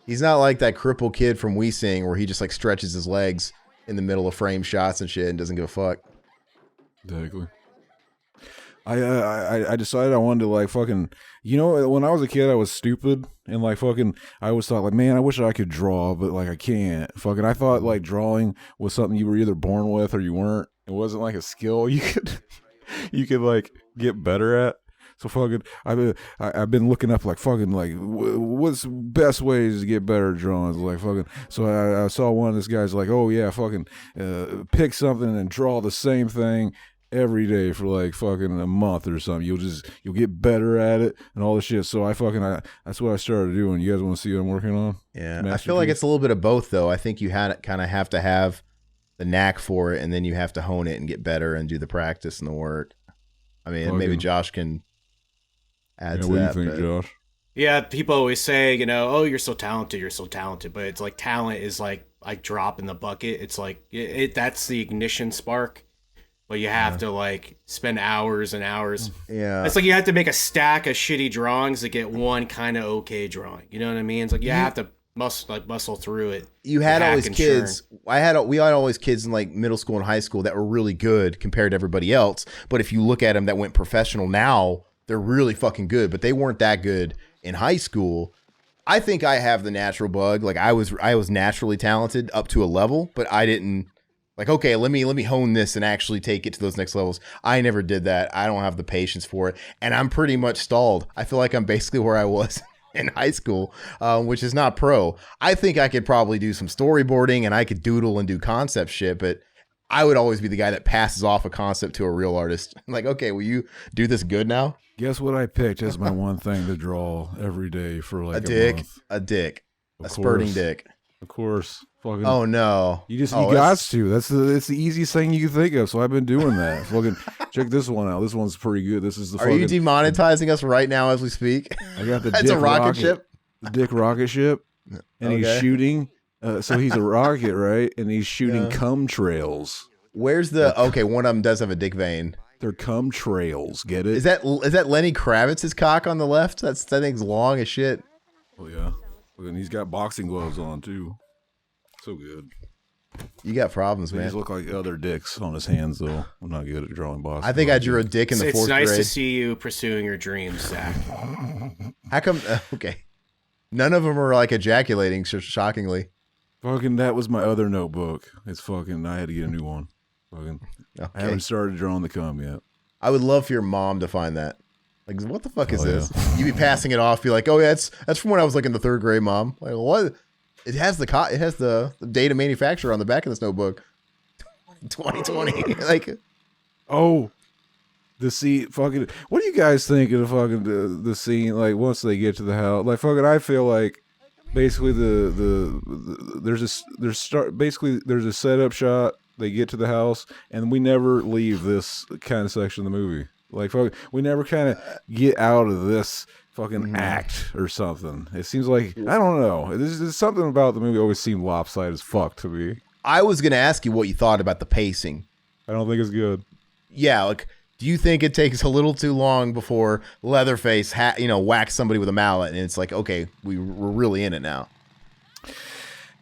S3: He's not like that crippled kid from We Sing where he just like stretches his legs in the middle of frame shots and shit and doesn't give a fuck.
S1: Exactly. I decided I wanted to like fucking, you know, when I was a kid I was stupid and like fucking I always thought like, man, I wish I could draw, but like I can't. Fucking I thought like drawing was something you were either born with or you weren't. It wasn't like a skill you could like get better at. So fucking I've been looking up like fucking like what's best ways to get better at drawings, like fucking. So I saw one of this guy's like, oh yeah, fucking pick something and draw the same thing every day for like fucking a month or something. You'll get better at it and all this shit. So that's what I started doing. You guys want to see what I'm working on?
S3: Yeah, I feel like it's a little bit of both though. I think you kind of have to have the knack for it, and then you have to hone it and get better and do the practice and the work. I mean, fucking, maybe Josh can add to that.
S1: What do you think, Josh?
S2: Yeah, people always say, you know, oh, you're so talented, but it's like talent is like drop in the bucket. It's like that's the ignition spark. But you have to like spend hours and hours.
S3: Yeah.
S2: It's like you have to make a stack of shitty drawings to get one kind of okay drawing. You know what I mean? It's like you have to muscle through it.
S3: You had always kids. We had always kids in like middle school and high school that were really good compared to everybody else. But if you look at them that went professional now, they're really fucking good. But they weren't that good in high school. I think I have the natural bug. Like I was naturally talented up to a level, but I didn't. Like, okay, let me hone this and actually take it to those next levels. I never did that. I don't have the patience for it. And I'm pretty much stalled. I feel like I'm basically where I was in high school, which is not pro. I think I could probably do some storyboarding and I could doodle and do concept shit, but I would always be the guy that passes off a concept to a real artist. Like, okay, will you do this good now?
S1: Guess what I picked as my one thing to draw every day for like
S3: a spurting dick.
S1: Of course. Fucking,
S3: oh no!
S1: You got to. It's the easiest thing you can think of. So I've been doing that. Fucking check this one out. This one's pretty good. This is the.
S3: Are you demonetizing us right now as we speak?
S1: I got the.
S3: It's a rocket ship.
S1: The dick rocket ship, and he's shooting. So he's a rocket, right? And he's shooting cum trails.
S3: Where's the? Okay, one of them does have a dick vein.
S1: They're cum trails. Get it?
S3: Is that Lenny Kravitz's cock on the left? That thing's long as shit.
S1: Oh yeah, and he's got boxing gloves on too. So good.
S3: You got problems, man.
S1: These look like other dicks on his hands, though. I'm not good at drawing boxing.
S3: I think I drew a dick in the fourth grade.
S2: It's nice to see you pursuing your dreams, Zach.
S3: How come? Okay, none of them are like ejaculating. Shockingly,
S1: fucking that was my other notebook. It's fucking. I had to get a new one. Fucking. Okay. I haven't started drawing the cum yet.
S3: I would love for your mom to find that. Like, what the fuck is this? You be passing it off. Be like, oh yeah, that's from when I was like in the third grade, mom. Like what? It has the date of manufacturer on the back of this notebook. 2020. Like,
S1: oh, the scene. Fucking. What do you guys think of the fucking the scene? Like once they get to the house, like fucking. I feel like basically there's a setup shot. They get to the house, and we never leave this kind of section of the movie. Like fucking, we never kind of get out of this. Fucking act or something. It seems like I don't know. There's something about the movie always seemed lopsided as fuck to me.
S3: I was gonna ask you what you thought about the pacing.
S1: I don't think it's good.
S3: Yeah, like, do you think it takes a little too long before Leatherface, whacks somebody with a mallet, and it's like, okay, we're really in it now?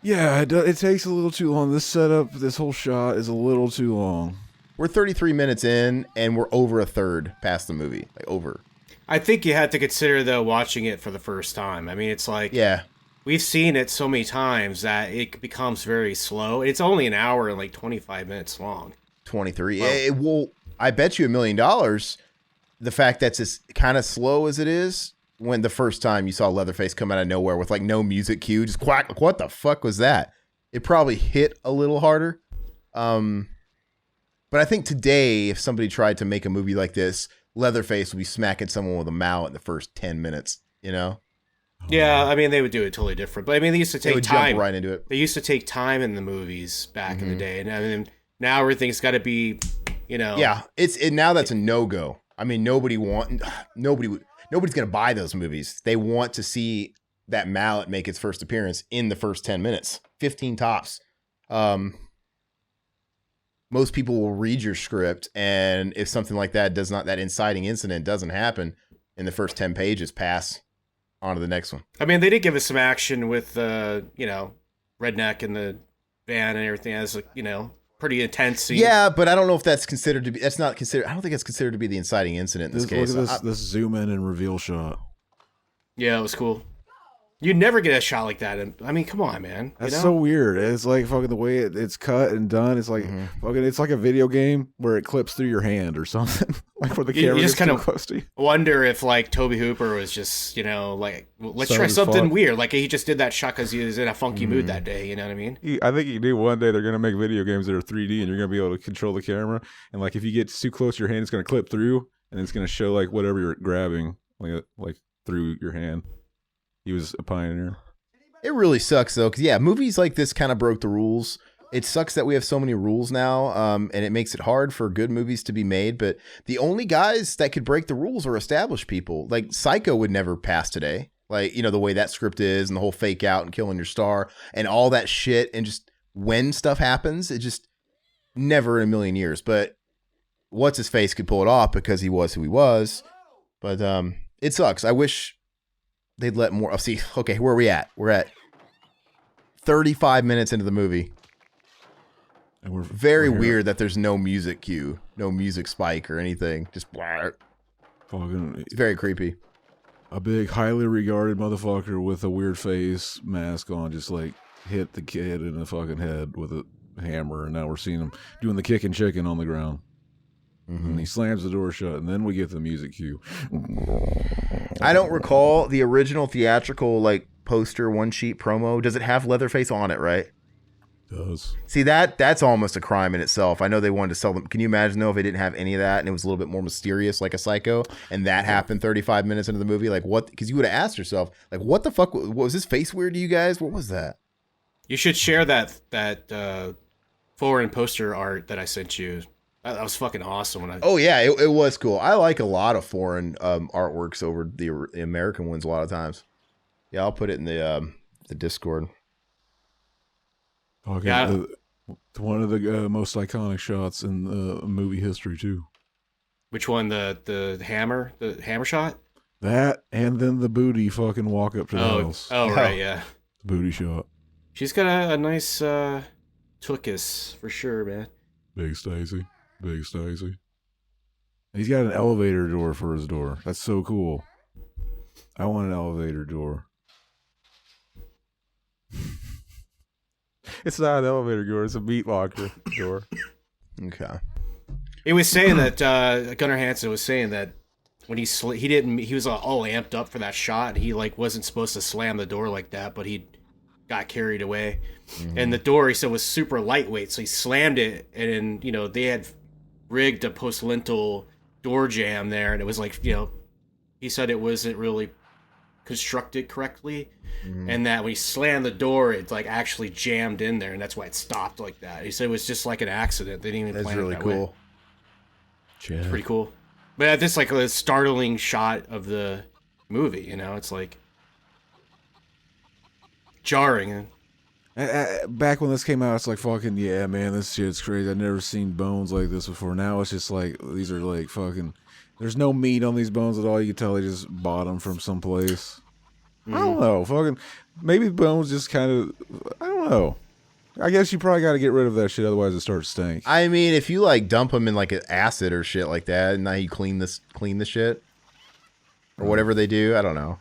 S1: Yeah, it takes a little too long. This setup, this whole shot is a little too long.
S3: We're 33 minutes in, and we're over a third past the movie, like over.
S2: I think you had to consider, though, watching it for the first time. I mean, it's like, we've seen it so many times that it becomes very slow. It's only an hour and like 25 minutes long.
S3: 23. Well, I bet you $1 million the fact that's as kind of slow as it is when the first time you saw Leatherface come out of nowhere with like no music cue, just quack, what the fuck was that? It probably hit a little harder. But I think today, if somebody tried to make a movie like this, Leatherface would be smacking someone with a mallet in the first 10 minutes, you know?
S2: Yeah, I mean, they would do it totally different. But I mean, they used to take time.
S3: Jump right into it.
S2: They used to take time in the movies back in the day. And I mean, now everything's got to be,
S3: Yeah, now that's a no-go. I mean, nobody's going to buy those movies. They want to see that mallet make its first appearance in the first 10 minutes, 15 tops. Most people will read your script, and if something like that that inciting incident doesn't happen in the first 10 pages, pass on to the next one.
S2: I mean, they did give us some action with, Redneck and the van and everything as, pretty intense scene.
S3: Yeah, but I don't know if that's considered to be. That's not considered. I don't think it's considered to be the inciting incident in this case.
S1: Look at this zoom in and reveal shot.
S2: Yeah, it was cool. You'd never get a shot like that. And I mean, come on, man.
S1: That's so weird. It's like fucking the way it's cut and done. It's like fucking. It's like a video game where it clips through your hand or something. Like where the camera gets too close to you.
S2: Wonder if like Tobe Hooper was just like, let's try something weird. Like he just did that shot because he was in a funky mood that day. You know what I mean?
S1: I think he knew one day they're gonna make video games that are 3D and you're gonna be able to control the camera. And like if you get too close to your hand, it's gonna clip through and it's gonna show like whatever you're grabbing like through your hand. He was a pioneer.
S3: It really sucks though, because movies like this kind of broke the rules. It sucks that we have so many rules now, and it makes it hard for good movies to be made. But the only guys that could break the rules are established people. Like Psycho would never pass today. Like the way that script is, and the whole fake out and killing your star, and all that shit, and just when stuff happens, it just never in a million years. But what's his face could pull it off because he was who he was. But it sucks. I wish they'd let more. See, okay, where are we at? We're at 35 minutes into the movie. And we're very weird that there's no music cue, no music spike or anything. Just blah. It's very creepy.
S1: A big, highly regarded motherfucker with a weird face mask on just like hit the kid in the fucking head with a hammer. And now we're seeing him doing the kicking chicken on the ground. And he slams the door shut, and then we get the music cue.
S3: I don't recall the original theatrical like poster one sheet promo. Does it have Leatherface on it, right?
S1: It does.
S3: See, that's almost a crime in itself. I know they wanted to sell them. Can you imagine though if they didn't have any of that and it was a little bit more mysterious like a Psycho, and that happened 35 minutes into the movie? Like what? Because you would have asked yourself, like, what the fuck was his face weird to you guys? What was that?
S2: You should share that foreign poster art that I sent you. That was fucking awesome.
S3: Oh yeah, it was cool. I like a lot of foreign artworks over the American ones a lot of times. Yeah, I'll put it in the Discord.
S1: Okay, yeah. One of the most iconic shots in movie history too.
S2: Which one? The hammer shot?
S1: That and then the booty fucking walk up to the house.
S2: Oh right, yeah.
S1: The booty shot.
S2: She's got a nice tuchus for sure, man.
S1: Big Stacy. He's got an elevator door for his door. That's so cool. I want an elevator door. It's not an elevator door. It's a meat locker door.
S3: Okay.
S2: He was saying that Gunnar Hansen was saying that when he was all amped up for that shot. And he like wasn't supposed to slam the door like that, but he got carried away. And the door, he said, was super lightweight, so he slammed it, and they had rigged a post-lintel door jamb there, and it was like, he said it wasn't really constructed correctly, and that when he slammed the door, it like actually jammed in there, and that's why it stopped like that. He said it was just like an accident. They didn't even plan it that way. It's pretty cool. But this like a startling shot of the movie, it's like jarring.
S1: Back when this came out, it's like fucking yeah, man, this shit's crazy. I've never seen bones like this before. Now it's just like these are like fucking. There's no meat on these bones at all. You can tell they just bought them from someplace. I don't know, fucking. Maybe bones just kind of. I don't know. I guess you probably got to get rid of that shit, otherwise it starts to stink.
S3: I mean, if you like dump them in like an acid or shit like that, and now you clean the shit or whatever they do, I don't know.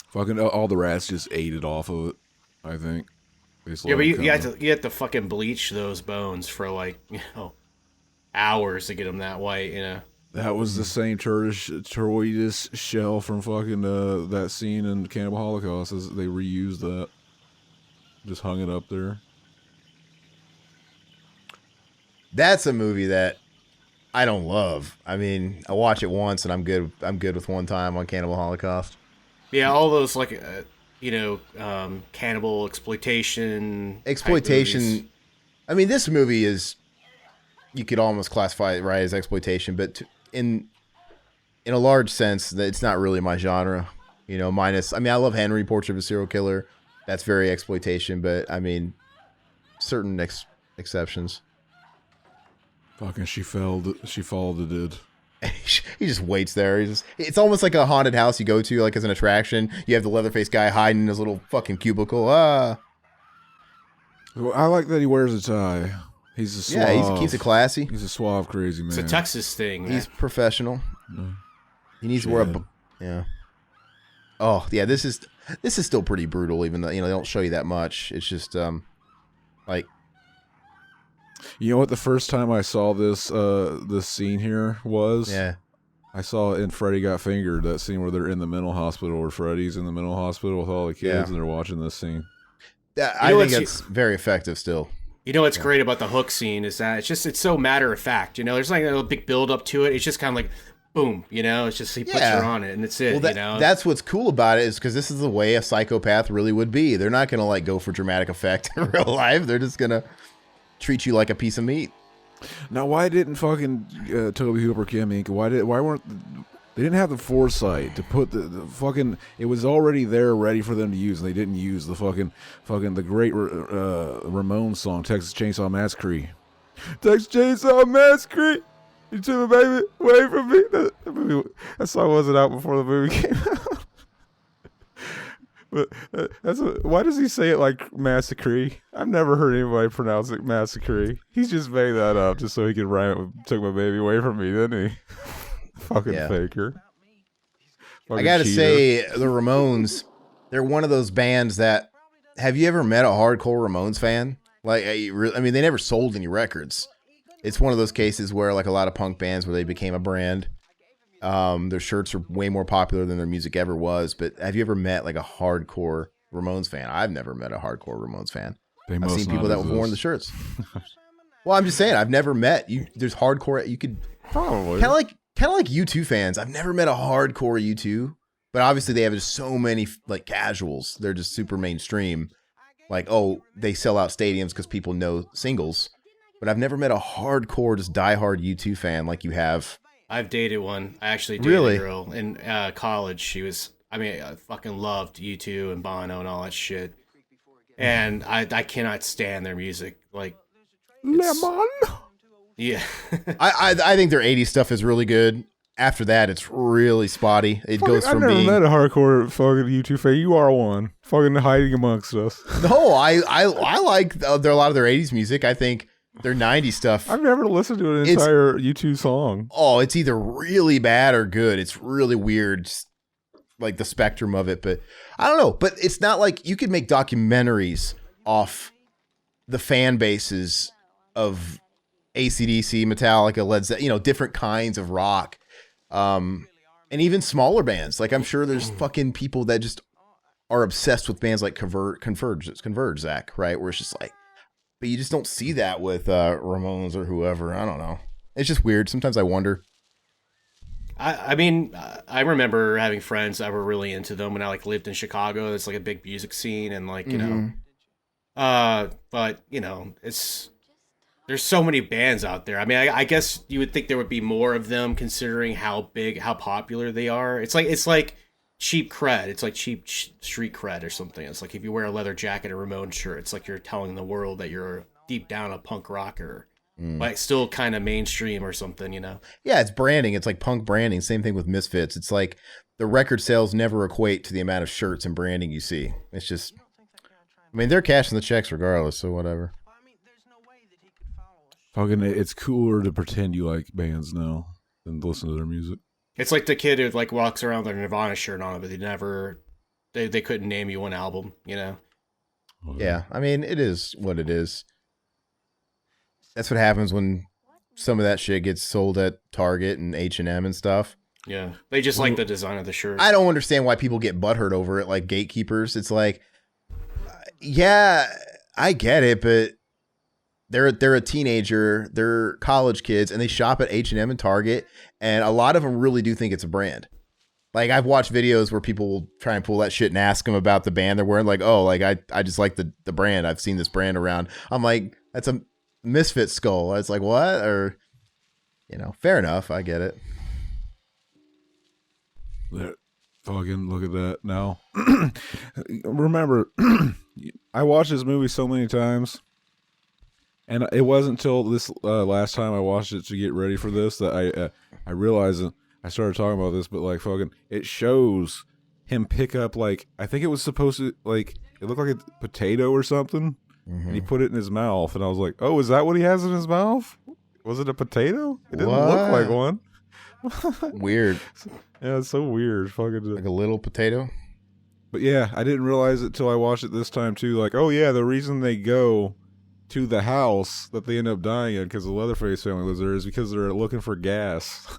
S1: Fucking all the rats just ate it off of it, I think.
S2: Yeah, but you have to fucking bleach those bones for like, hours to get them that white,
S1: That was the same tortoise shell from fucking that scene in Cannibal Holocaust. They reused that. Just hung it up there.
S3: That's a movie that I don't love. I mean, I watch it once and I'm good with one time on Cannibal Holocaust.
S2: Yeah, all those like cannibal exploitation.
S3: I mean, this movie is, you could almost classify it right as exploitation, but in a large sense, that it's not really my genre. Minus. I mean, I love Henry, Portrait of a Serial Killer. That's very exploitation, but I mean, certain exceptions.
S1: Fucking, she followed the dude.
S3: He just waits there. It's almost like a haunted house you go to, like as an attraction. You have the Leatherface guy hiding in his little fucking cubicle.
S1: Well, I like that he wears a tie. He's a suave.
S3: Yeah, he keeps it classy.
S1: He's a suave, crazy man.
S2: It's a Texas thing.
S3: He's professional. He needs to wear a... Yeah. Oh, yeah, this is still pretty brutal, even though, they don't show you that much. It's just, like...
S1: You know what the first time I saw this scene here was?
S3: Yeah.
S1: I saw it in Freddy Got Fingered, that scene where they're in the mental hospital, where Freddy's in the mental hospital with all the kids, and they're watching this scene.
S3: I think it's very effective still.
S2: You know what's great about the hook scene is that it's so matter of fact. There's like a big build up to it. It's just kind of like, boom, it's just he puts her on it and it's it.
S3: Well, that's what's cool about it, is because this is the way a psychopath really would be. They're not gonna like go for dramatic effect in real life. They're just gonna treat you like a piece of meat.
S1: Now, why didn't fucking Toby Hooper Kim why weren't they didn't have the foresight to put the fucking, it was already there ready for them to use, and they didn't use the fucking the great Ramones song, Texas Chainsaw Massacre. Texas Chainsaw Massacre, you took my baby away from me. That song wasn't out before the movie came out. But why does he say it like massacre? I've never heard anybody pronounce it massacre. He's just made that up just so he could rhyme it with "took my baby away from me," didn't he? Fucking faker. Fucking
S3: I gotta
S1: cheater.
S3: say, the Ramones, they're one of those bands that, have you ever met a hardcore Ramones fan? Like, I mean, they never sold any records. It's one of those cases where, like a lot of punk bands, where they became a brand. Their shirts are way more popular than their music ever was. But have you ever met like a hardcore Ramones fan? I've never met a hardcore Ramones fan. I've seen people that have worn the shirts. Well, I'm just saying, I've never met you. There's hardcore. You could
S1: probably
S3: kind of like U2 fans. I've never met a hardcore U2, but obviously they have just so many like casuals. They're just super mainstream. Like, oh, they sell out stadiums because people know singles. But I've never met a hardcore, just diehard U2 fan like you have.
S2: I've dated one. I actually dated a girl in college. I fucking loved U2 and Bono and all that shit. And I cannot stand their music. Like,
S1: Lemon.
S2: Yeah.
S3: I think their 80s stuff is really good. After that, it's really spotty. It goes from being...
S1: I've never met a hardcore fucking YouTube fan. You are one. Fucking hiding amongst us.
S3: No, I like a lot of their 80s music. I think their 90s stuff...
S1: I've never listened to an entire YouTube song.
S3: Oh, it's either really bad or good. It's really weird, just like the spectrum of it. But I don't know. But it's not like you could make documentaries off the fan bases of AC/DC, Metallica, Led Zeppelin, different kinds of rock. And even smaller bands. Like, I'm sure there's fucking people that just are obsessed with bands like Converge, Zach, right? Where it's just like, but you just don't see that with Ramones or whoever. I don't know. It's just weird. Sometimes I wonder.
S2: I mean, I remember having friends that were really into them when I lived in Chicago. There's like a big music scene and but there's so many bands out there. I mean, I guess you would think there would be more of them considering how popular they are. It's like cheap cred. It's like cheap street cred or something. It's like if you wear a leather jacket or Ramones shirt, it's like you're telling the world that you're deep down a punk rocker, but still kind of mainstream or something, Yeah,
S3: it's branding. It's like punk branding. Same thing with Misfits. It's like the record sales never equate to the amount of shirts and branding you see. It's just, I mean, they're cashing the checks regardless, so whatever.
S1: Fucking, it's cooler to pretend you like bands now than listen to their music.
S2: It's like the kid who walks around with a Nirvana shirt on, but they couldn't name you one album,
S3: Yeah, I mean, it is what it is. That's what happens when some of that shit gets sold at Target and H&M and stuff.
S2: Yeah, they just like the design of the shirt.
S3: I don't understand why people get butthurt over it, like gatekeepers. It's like, yeah, I get it, but they're a teenager, they're college kids, and they shop at H&M and Target, and a lot of them really do think it's a brand. Like, I've watched videos where people will try and pull that shit and ask them about the band they're wearing. Like, oh, like I just like the brand. I've seen this brand around. I'm like, that's a Misfit skull. It's like, what? Or, fair enough. I get it.
S1: Fucking look at that now. Remember, I watched this movie so many times. And it wasn't until this last time I watched it to get ready for this that I realized that I started talking about this, but it shows him pick up I think it was supposed to it looked like a potato or something, and he put it in his mouth, and I was like, "Oh, is that what he has in his mouth? Was it a potato? It didn't look like one."
S3: Weird.
S1: Yeah, it's so weird. Fucking
S3: like a little potato.
S1: But yeah, I didn't realize it till I watched it this time too. Like, oh yeah, the reason they go to the house that they end up dying in because the Leatherface family lives there is because they're looking for gas.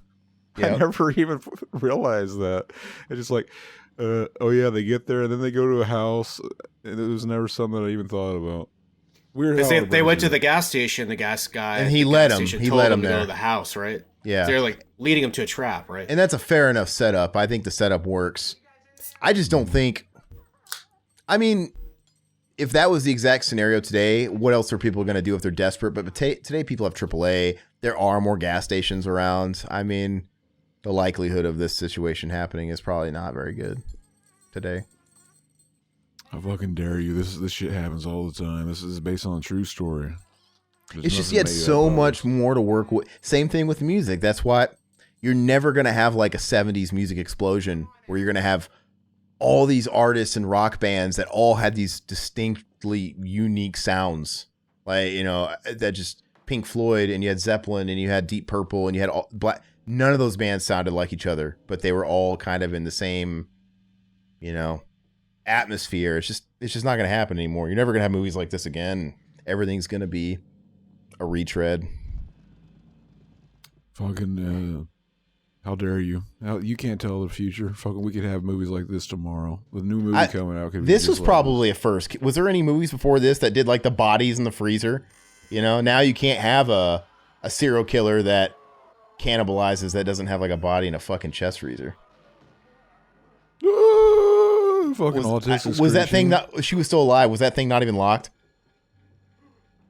S1: Yep. I never even realized that. It's just like, oh yeah, they get there and then they go to a house, and it was never something I even thought about. Weird.
S2: Because they went to the gas station, the gas guy,
S3: and he let him. He let him
S2: to
S3: there.
S2: Go to the house, right?
S3: Yeah,
S2: they're like leading him to a trap, right?
S3: And that's a fair enough setup. I think the setup works. I just don't think. I mean, if that was the exact scenario today, what else are people going to do if they're desperate? But today people have AAA. There are more gas stations around. I mean, the likelihood of this situation happening is probably not very good today.
S1: I fucking dare you. This shit happens all the time. This is based on a true story.
S3: It's just yet so much more to work with. Same thing with music. That's why you're never going to have like a 70s music explosion where you're going to have all these artists and rock bands that all had these distinctly unique sounds. Like, you know, that just Pink Floyd, and you had Zeppelin, and you had Deep Purple, and you had all black. None of those bands sounded like each other, but they were all kind of in the same, you know, atmosphere. It's just not going to happen anymore. You're never going to have movies like this again. Everything's going to be a retread.
S1: Fucking, how dare you? You can't tell the future. Fucking, we could have movies like this tomorrow. The new movie coming out.
S3: This was probably a first. Was there any movies before this that did like the bodies in the freezer? You know, now you can't have a serial killer that cannibalizes that doesn't have like a body in a fucking chest freezer. Was that thing not? She was still alive. Was that thing not even locked?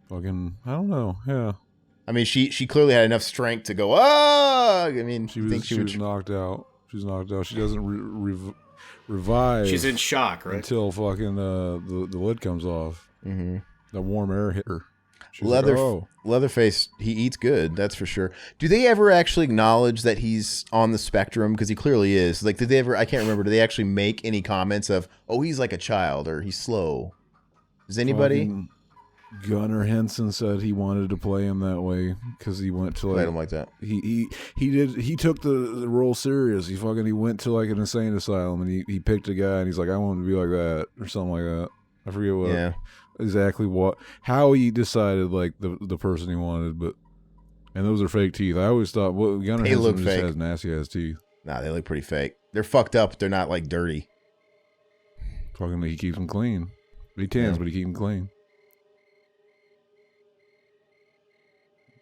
S1: Fucking, I don't know. Yeah.
S3: I mean, she clearly had enough strength to go. Ah! I mean,
S1: she was knocked out. She's knocked out. She doesn't revive.
S2: She's in shock, right?
S1: Until fucking the lid comes off.
S3: Mm-hmm.
S1: The warm air hit her.
S3: Leatherface, he eats good, that's for sure. Do they ever actually acknowledge that he's on the spectrum? Because he clearly is. Like, did they ever? I can't remember. Do they actually make any comments of, "Oh, he's like a child," or "He's slow"? Does anybody?
S1: Gunnar Henson said he wanted to play him that way because he went to
S3: played him like that.
S1: He took the role serious. He went to like an insane asylum and he picked a guy and he's like, I want him to be like that or something like that. I forget what. Yeah. Exactly how he decided like the person he wanted, and those are fake teeth. I always thought Gunnar Henson just has nasty ass teeth.
S3: Nah, they look pretty fake. They're fucked up, but they're not like dirty.
S1: Fucking, he keeps them clean. He tans, but he keeps them clean.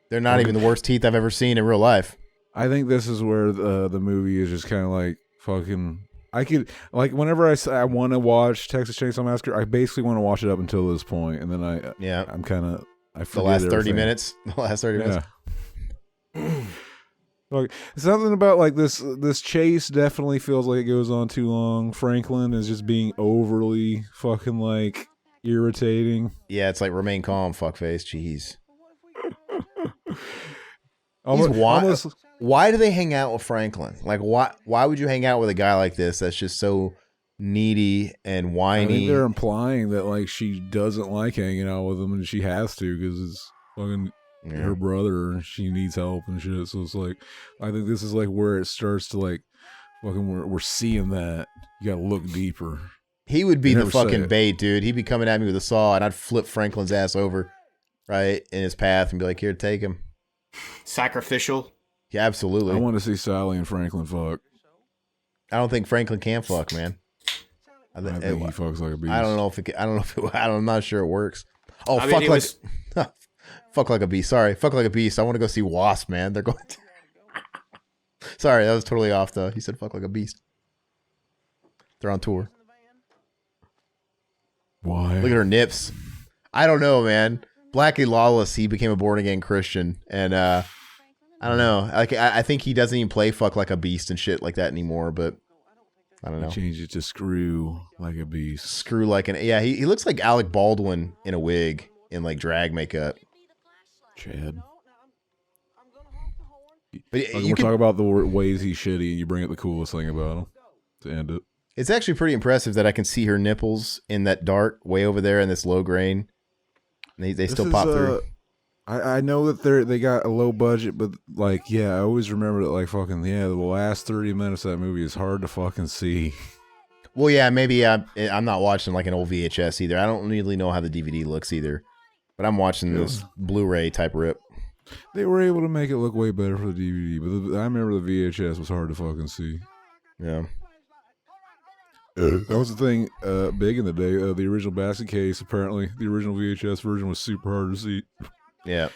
S3: They're not even the worst teeth I've ever seen in real life.
S1: I think this is where the movie is just kind of like fucking. I could like whenever I want to watch Texas Chainsaw Massacre, I basically want to watch it up until this point, and then I'm kind of
S3: the last 30 minutes. The last 30 minutes.
S1: Like something about like this chase definitely feels like it goes on too long. Franklin is just being overly fucking like irritating.
S3: Yeah, it's like remain calm, fuckface. Jeez. Why do they hang out with Franklin? Like, why would you hang out with a guy like this that's just so needy and whiny?
S1: I think they're implying that like she doesn't like hanging out with him and she has to because it's fucking her brother and she needs help and shit. So it's like, I think this is like where it starts to like fucking we're seeing that you gotta look deeper.
S3: He would be the fucking bait, dude. He'd be coming at me with a saw and I'd flip Franklin's ass over right in his path and be like, here, take him.
S2: Sacrificial.
S3: Yeah, absolutely.
S1: I want to see Sally and Franklin fuck.
S3: I don't think Franklin can fuck, man.
S1: I think he fucks like a beast.
S3: I don't know if it. I'm not sure it works. Oh, fuck like a beast. Sorry, fuck like a beast. I want to go see Wasp, man. They're going. Sorry, that was totally off. Though he said fuck like a beast. They're on tour.
S1: Why?
S3: Look at her nips. I don't know, man. Blackie Lawless, he became a born again Christian, and I don't know. Like I think he doesn't even play fuck like a beast and shit like that anymore. But I don't know.
S1: Change it to screw like a beast.
S3: Screw like an He looks like Alec Baldwin in a wig in like drag makeup.
S1: Chad.
S3: But
S1: we're talking about the ways he's shitty, and you bring up the coolest thing about him to end it.
S3: It's actually pretty impressive that I can see her nipples in that dark way over there in this low grain. They still pop through.
S1: I know that they got a low budget, but like, yeah, I always remember that, like, fucking, yeah, the last 30 minutes of that movie is hard to fucking see.
S3: Well, yeah, maybe I'm not watching like an old VHS either. I don't really know how the DVD looks either, but I'm watching this Blu-ray type rip.
S1: They were able to make it look way better for the DVD, but I remember the VHS was hard to fucking see.
S3: Yeah.
S1: That was the thing big in the day. The original basket case, apparently, the original VHS version was super hard to see.
S3: Yeah.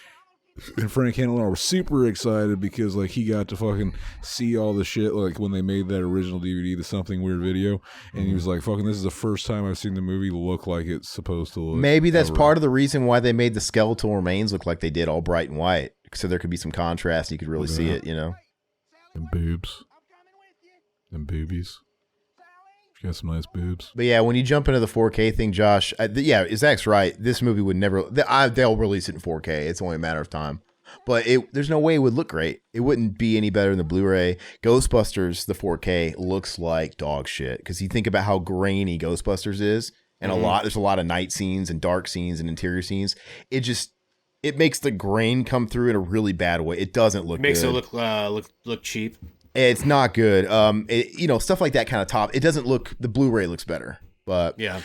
S1: And Frank Handelor was super excited because, like, he got to fucking see all the shit, like, when they made that original DVD, the Something Weird video, and he was like, fucking, this is the first time I've seen the movie look like it's supposed to look.
S3: Maybe that's part of the reason why they made the skeletal remains look like they did, all bright and white, so there could be some contrast, you could really see it, you know?
S1: And boobs. And boobies. She got some nice boobs.
S3: But yeah, when you jump into the 4K thing, Josh, yeah, Zach's right. This movie would never... They'll release it in 4K. It's only a matter of time. But there's no way it would look great. It wouldn't be any better than the Blu-ray. Ghostbusters, the 4K, looks like dog shit. Because you think about how grainy Ghostbusters is, and there's a lot of night scenes and dark scenes and interior scenes. It makes the grain come through in a really bad way. It doesn't look good.
S2: Makes it look cheap.
S3: It's not good. Stuff like that kind of top. It doesn't look. The Blu-ray looks better, but
S2: yeah.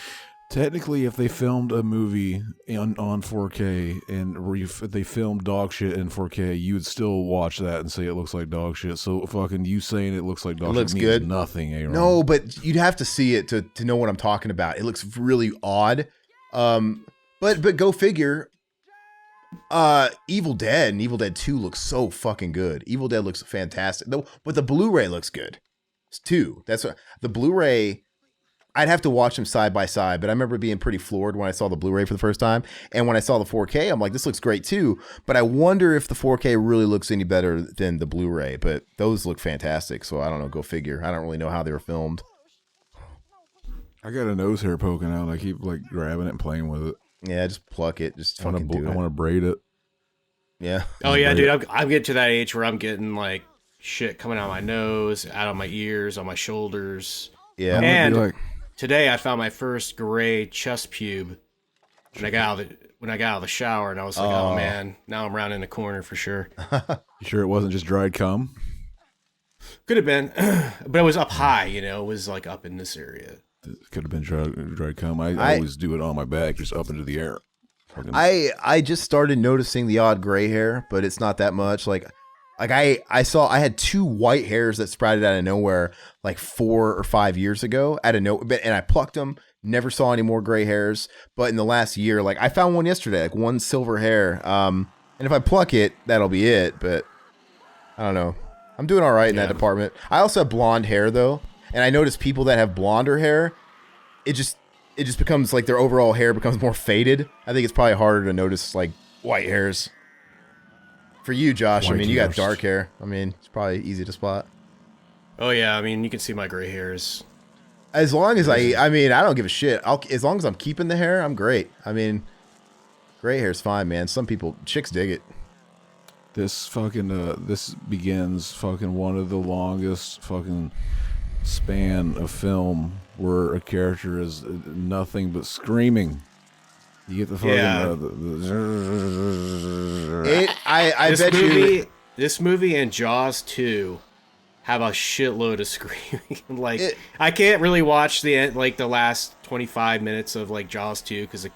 S1: Technically, if they filmed a movie on 4K and they filmed dog shit in 4K, you would still watch that and say it looks like dog shit. So fucking you saying it looks like dog shit means good. Nothing, Aaron.
S3: No, but you'd have to see it to know what I'm talking about. It looks really odd. But go figure. Evil Dead and Evil Dead 2 looks so fucking good. Evil Dead looks fantastic. But the Blu-ray looks good. It's 2. That's what the Blu-ray. I'd have to watch them side by side, but I remember being pretty floored when I saw the Blu-ray for the first time. And when I saw the 4K, I'm like, this looks great too. But I wonder if the 4K really looks any better than the Blu-ray. But those look fantastic. So I don't know. Go figure. I don't really know how they were filmed.
S1: I got a nose hair poking out. I keep like grabbing it and playing with it.
S3: Yeah, just pluck it. Just fucking do it.
S1: I want to braid it.
S3: Yeah.
S2: Oh yeah, dude. I'm getting to that age where I'm getting like shit coming out of my nose, out of my ears, on my shoulders.
S3: Yeah.
S2: And today I found my first gray chest pube when I got out of the shower, and I was like, oh man, now I'm rounding the corner for sure.
S1: You sure it wasn't just dried cum?
S2: Could have been, but it was up high. It was like up in this area.
S1: It could have been dried cum. I always do it on my back, just up into the air.
S3: I just started noticing the odd gray hair, but it's not that much. Like I had 2 white hairs that sprouted out of nowhere like 4 or 5 years ago and I plucked them. Never saw any more gray hairs. But in the last year, like I found one yesterday, like one silver hair. And if I pluck it, that'll be it. But I don't know. I'm doing all right in that department. I also have blonde hair though. And I notice people that have blonder hair, it just becomes like their overall hair becomes more faded. I think it's probably harder to notice like white hairs. For you, Josh,
S1: White
S3: you got
S1: hairs.
S3: dark hair. It's probably easy to spot.
S2: Oh yeah, you can see my gray hairs.
S3: As long as I don't give a shit. As long as I'm keeping the hair, I'm great. Gray hair's fine, man. Some chicks dig it.
S1: This fucking this begins fucking one of the longest fucking span of film where a character is nothing but screaming. You get the fucking
S3: I bet you
S2: this movie and Jaws 2 have a shitload of screaming. I can't really watch the last 25 minutes of like Jaws 2 because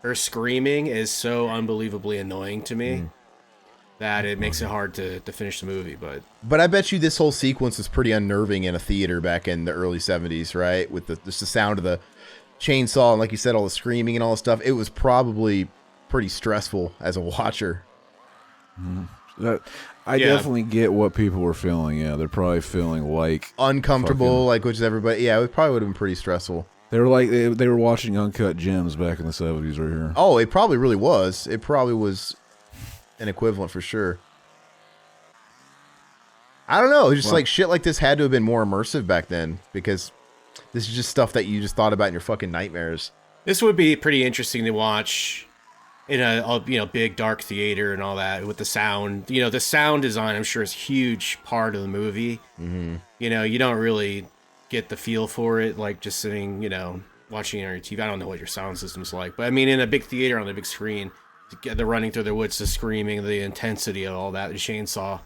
S2: her screaming is so unbelievably annoying to me. That it makes it hard to finish the movie, but
S3: I bet you this whole sequence was pretty unnerving in a theater back in the early 70s, right? With just the sound of the chainsaw and, like you said, all the screaming and all the stuff. It was probably pretty stressful as a watcher.
S1: I definitely get what people were feeling. Yeah, they're probably feeling like
S3: uncomfortable, which is everybody. Yeah, it probably would have been pretty stressful.
S1: They were like they were watching Uncut Gems back in the 70s right here.
S3: Oh, it probably really was. It probably was an equivalent for sure. I don't know. It's just like shit like this had to have been more immersive back then because this is just stuff that you just thought about in your fucking nightmares.
S2: This would be pretty interesting to watch in a big dark theater and all that with the sound. The sound design I'm sure is a huge part of the movie. Mm-hmm. You don't really get the feel for it like just sitting, watching it on your TV. I don't know what your sound system's like, but I mean, in a big theater on a big screen, the running through the woods, the screaming, the intensity of all that, the chainsaw,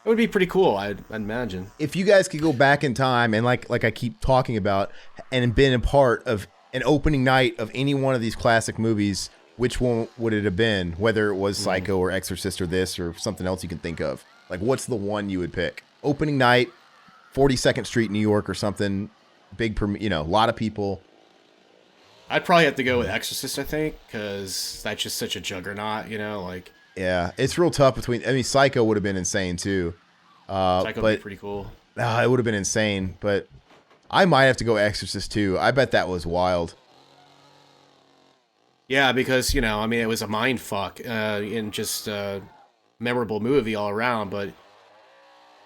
S2: it would be pretty cool. I'd imagine.
S3: If you guys could go back in time and like I keep talking about, and been a part of an opening night of any one of these classic movies, which one would it have been? Whether it was Psycho or Exorcist or this or something else you can think of. Like, what's the one you would pick? Opening night, 42nd Street, New York, or something big. A lot of people.
S2: I'd probably have to go with Exorcist, I think, because that's just such a juggernaut, like...
S3: Yeah, it's real tough between... I mean, Psycho would have been insane, too.
S2: Psycho would be pretty cool.
S3: It would have been insane, but I might have to go Exorcist, too. I bet that was wild.
S2: Yeah, because, I mean, it was a mind fuck in just a memorable movie all around, but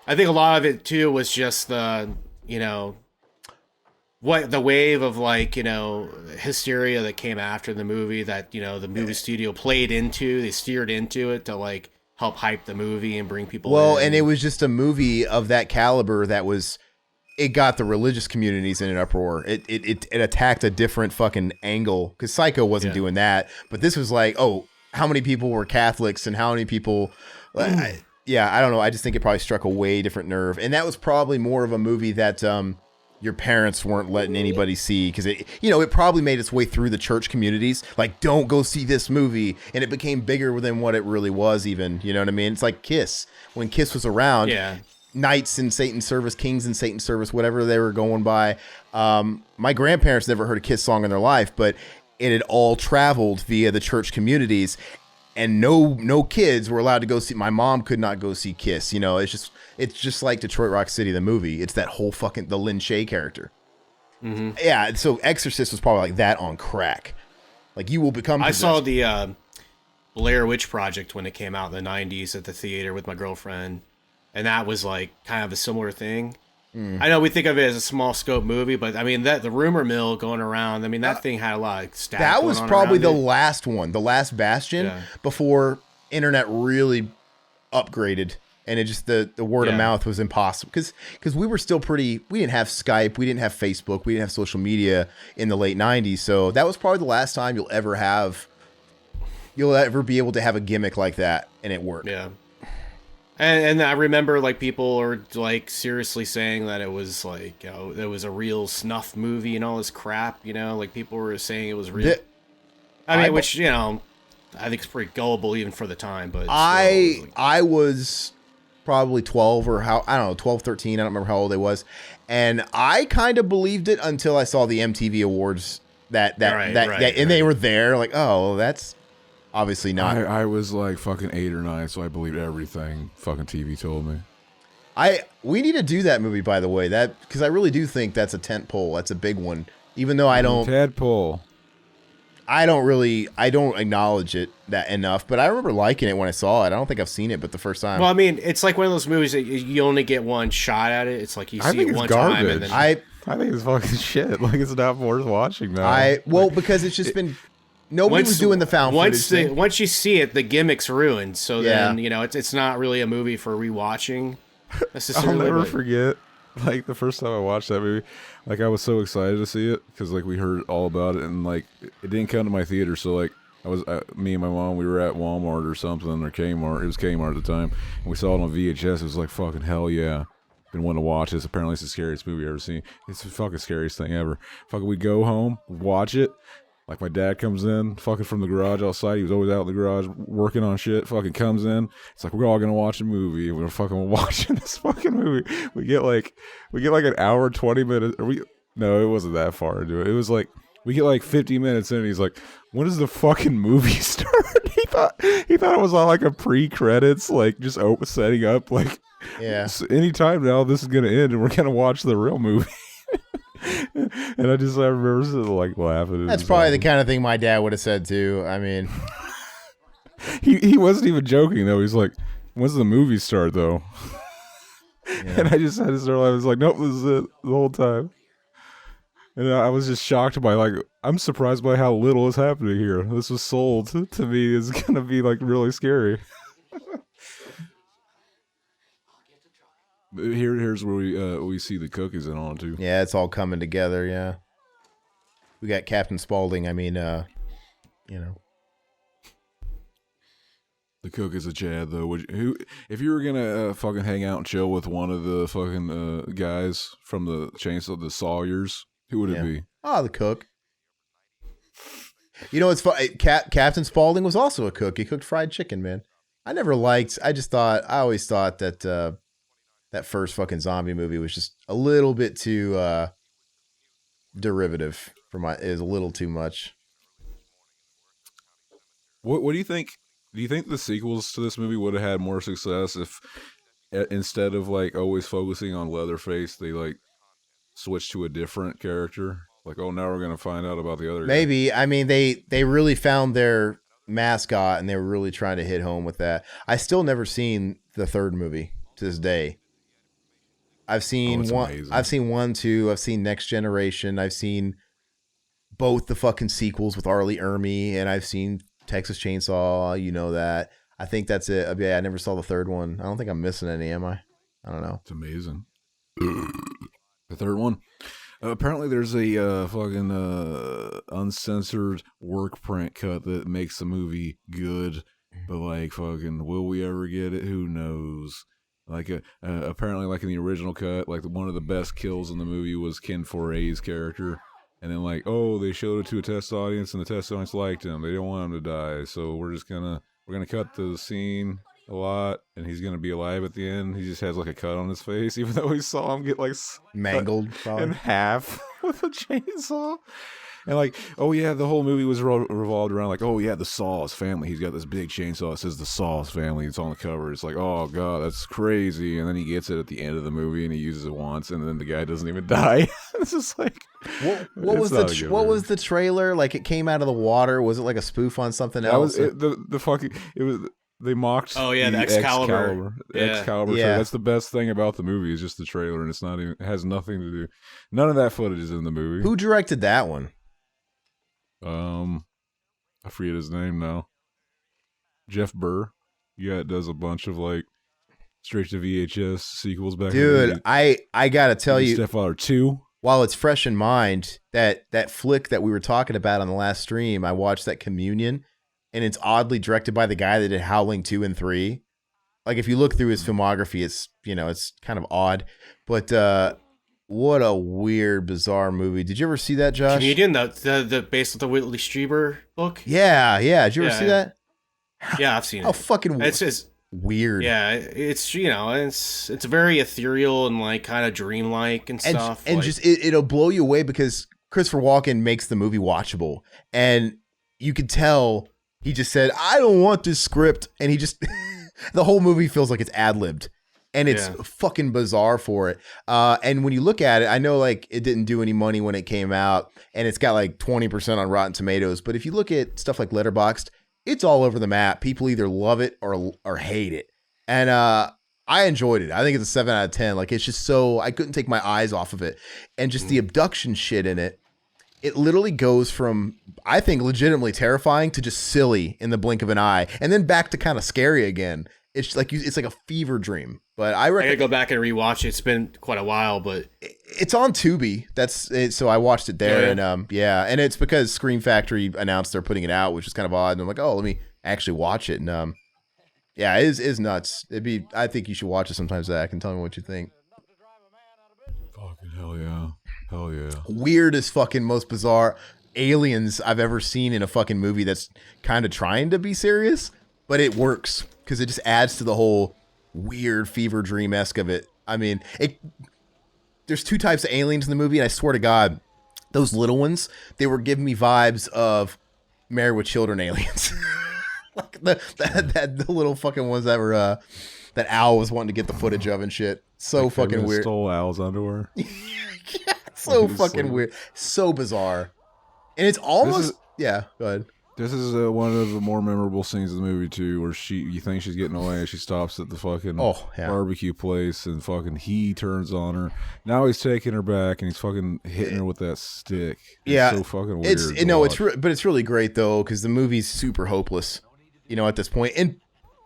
S2: I think a lot of it, too, was just the, what the wave of hysteria that came after the movie that the movie studio played into, they steered into it to help hype the movie and bring people in.
S3: And it was just a movie of that caliber that it got the religious communities in an uproar. It attacked a different fucking angle because Psycho wasn't doing that, but this was how many people were Catholics and how many people I don't know, I just think it probably struck a way different nerve, and that was probably more of a movie that your parents weren't letting anybody see because it probably made its way through the church communities. Like, don't go see this movie. And it became bigger than what it really was even. You know what I mean? It's like Kiss. When Kiss was around, Knights in Satan's Service, Kings in Satan's Service, whatever they were going by. My grandparents never heard a Kiss song in their life, but it had all traveled via the church communities. And no kids were allowed to go see. My mom could not go see Kiss. It's just like Detroit Rock City, the movie. It's that whole the Lin Shaye character. Mm-hmm. Yeah. So Exorcist was probably like that on crack. Like, you will become possessed.
S2: I saw the Blair Witch Project when it came out in the 90s at the theater with my girlfriend. And that was kind of a similar thing. I know we think of it as a small scope movie, but I mean the rumor mill going around. I mean that thing had a lot of stats.
S3: That was probably the last one, the last bastion before internet really upgraded, and it just the word of mouth was impossible because we were still we didn't have Skype, we didn't have Facebook, we didn't have social media in the late 90s. So that was probably the last time you'll ever be able to have a gimmick like that, and it worked.
S2: Yeah. And I remember people are seriously saying that it was it was a real snuff movie and all this crap, people were saying it was real. Which I think it's pretty gullible even for the time, but
S3: I was probably 12 or 12, 13, I don't remember how old I was, and I kind of believed it until I saw the MTV Awards and they were there that's obviously not.
S1: I was fucking 8 or 9, so I believed everything fucking TV told me.
S3: We need to do that movie, by the way, because I really do think that's a tent pole. That's a big one. Even though I don't
S1: tadpole.
S3: I don't acknowledge it that enough, but I remember liking it when I saw it. I don't think I've seen it, but the first time.
S2: Well, I mean, it's like one of those movies that you only get one shot at it. It's like you see it one time, and then
S1: I think it's fucking shit. It's not worth watching now.
S3: Because it's just been. Nobody was doing the found footage thing.
S2: Once you see it, the gimmick's ruined. So then, it's not really a movie for rewatching necessarily.
S1: I'll never forget, the first time I watched that movie, I was so excited to see it because, we heard all about it, and, it didn't come to my theater. So, me and my mom, we were at Walmart or something, or Kmart. It was Kmart at the time, and we saw it on VHS. It was fucking hell yeah. Been wanting to watch this. Apparently, it's the scariest movie I've ever seen. It's the fucking scariest thing ever. We go home, watch it. My dad comes in, fucking from the garage outside. He was always out in the garage working on shit. Fucking comes in. It's we're all gonna watch a movie. We're fucking watching this fucking movie. We get an hour, 20 minutes. No, it wasn't that far into it. It was we get 50 minutes in. And he's like, when does the fucking movie start? He thought it was on a pre-credits, just setting up. Anytime now, this is gonna end, and we're gonna watch the real movie. And I remember laughing.
S3: That's probably the kind of thing my dad would have said too. I mean,
S1: he wasn't even joking though. He's like, "When's the movie start though?" Yeah. And I just had to start. I was like, "Nope, this is it the whole time." And I was just shocked by I'm surprised by how little is happening here. This was sold to me as gonna be really scary. Here's where we see the cookies and all too.
S3: Yeah, it's all coming together. Yeah. we got Captain Spaulding. I mean, you know.
S1: The cook is a Chad, though. If you were gonna fucking hang out and chill with one of the fucking guys from the Chainsaw, the Sawyers, who would it be?
S3: Oh, the cook. You know, it's fun. Captain Spaulding was also a cook. He cooked fried chicken, man. I always thought that that first fucking zombie movie was just a little bit too derivative for my. It was a little too much.
S1: What do you think? Do you think the sequels to this movie would have had more success if instead of like always focusing on Leatherface, they like switched to a different character? Like, oh, now we're gonna find out about the other
S3: Maybe.
S1: guy.
S3: I mean, they really found their mascot and they were really trying to hit home with that. I still never seen the third movie to this day. I've seen one. Amazing. I've seen 1, 2. I've seen Next Generation. I've seen both the fucking sequels with Arlie Ermy, and I've seen Texas Chainsaw, you know that. I think that's it. Yeah, I never saw the third one. I don't think I'm missing any, am I? I don't know.
S1: It's amazing. The third one. Apparently there's a fucking uncensored work print cut that makes the movie good, but like fucking will we ever get it? Who knows? Like apparently like in the original cut, like one of the best kills in the movie was Ken Foray's character. And then like, oh, they showed it to a test audience, and the test audience liked him. They didn't want him to die, so we're gonna cut the scene a lot, and he's gonna be alive at the end. He just has like a cut on his face, even though we saw him get like
S3: mangled
S1: in half with a chainsaw. And like, oh yeah, the whole movie was revolved around like, oh yeah, the Saw's family. He's got this big chainsaw. It says the Saw's family. It's on the cover. It's like, oh god, that's crazy. And then he gets it at the end of the movie, and he uses it once, and then the guy doesn't even die. It's just like,
S3: what was the trailer? Like it came out of the water. Was it like a spoof on something else?
S1: They mocked.
S2: Oh yeah, the Excalibur.
S1: Excalibur. Yeah. That's the best thing about the movie is just the trailer, and it has nothing to do. None of that footage is in the movie.
S3: Who directed that one?
S1: I forget his name now. Jeff Burr. Yeah, it does a bunch of like straight to VHS sequels back.
S3: Dude, I gotta tell you,
S1: Stepfather 2.
S3: While it's fresh in mind, that flick that we were talking about on the last stream, I watched that Communion, and it's oddly directed by the guy that did Howling 2 and 3. Like if you look through his filmography, it's it's kind of odd, but what a weird, bizarre movie. Did you ever see that, Josh?
S2: Comedian, the based on the Whitley Strieber book?
S3: Yeah. Did you ever see that?
S2: Yeah, I've seen it.
S3: Oh, fucking
S2: it's
S3: weird.
S2: Yeah, it's it's very ethereal and like kind of dreamlike and stuff.
S3: And like, just it'll blow you away because Christopher Walken makes the movie watchable. And you could tell he just said, I don't want this script. And he just, the whole movie feels like it's ad-libbed. And it's fucking bizarre for it. And when you look at it, I know like it didn't do any money when it came out, and it's got like 20% on Rotten Tomatoes. But if you look at stuff like Letterboxd, it's all over the map. People either love it or hate it. And I enjoyed it. I think it's a 7 out of 10. Like it's just so, I couldn't take my eyes off of it. And just the abduction shit in it, it literally goes from, I think, legitimately terrifying to just silly in the blink of an eye, and then back to kind of scary again. It's like it's like a fever dream. But I
S2: gotta go back and rewatch it. It's been quite a while, but
S3: it's on Tubi. That's it. So I watched it there, and and it's because Scream Factory announced they're putting it out, which is kind of odd. And I'm like, oh, let me actually watch it. And it is nuts. I think you should watch it sometime, Zach, and tell me what you think.
S1: Fucking hell yeah.
S3: Weirdest fucking most bizarre aliens I've ever seen in a fucking movie that's kind of trying to be serious, but it works because it just adds to the whole weird fever dream-esque of it. I mean, there's two types of aliens in the movie, and I swear to God, those little ones, they were giving me vibes of Married with Children aliens. Like the little fucking ones that were that Al was wanting to get the footage of and shit. So like fucking weird.
S1: Stole Al's underwear.
S3: Yeah, so fucking weird. So bizarre. And it's almost go ahead.
S1: This is one of the more memorable scenes of the movie too, where you think she's getting away, and she stops at the fucking barbecue place, and fucking he turns on her. Now he's taking her back, and he's fucking hitting her with that stick. It's so fucking weird.
S3: But it's really great though, because the movie's super hopeless, at this point. And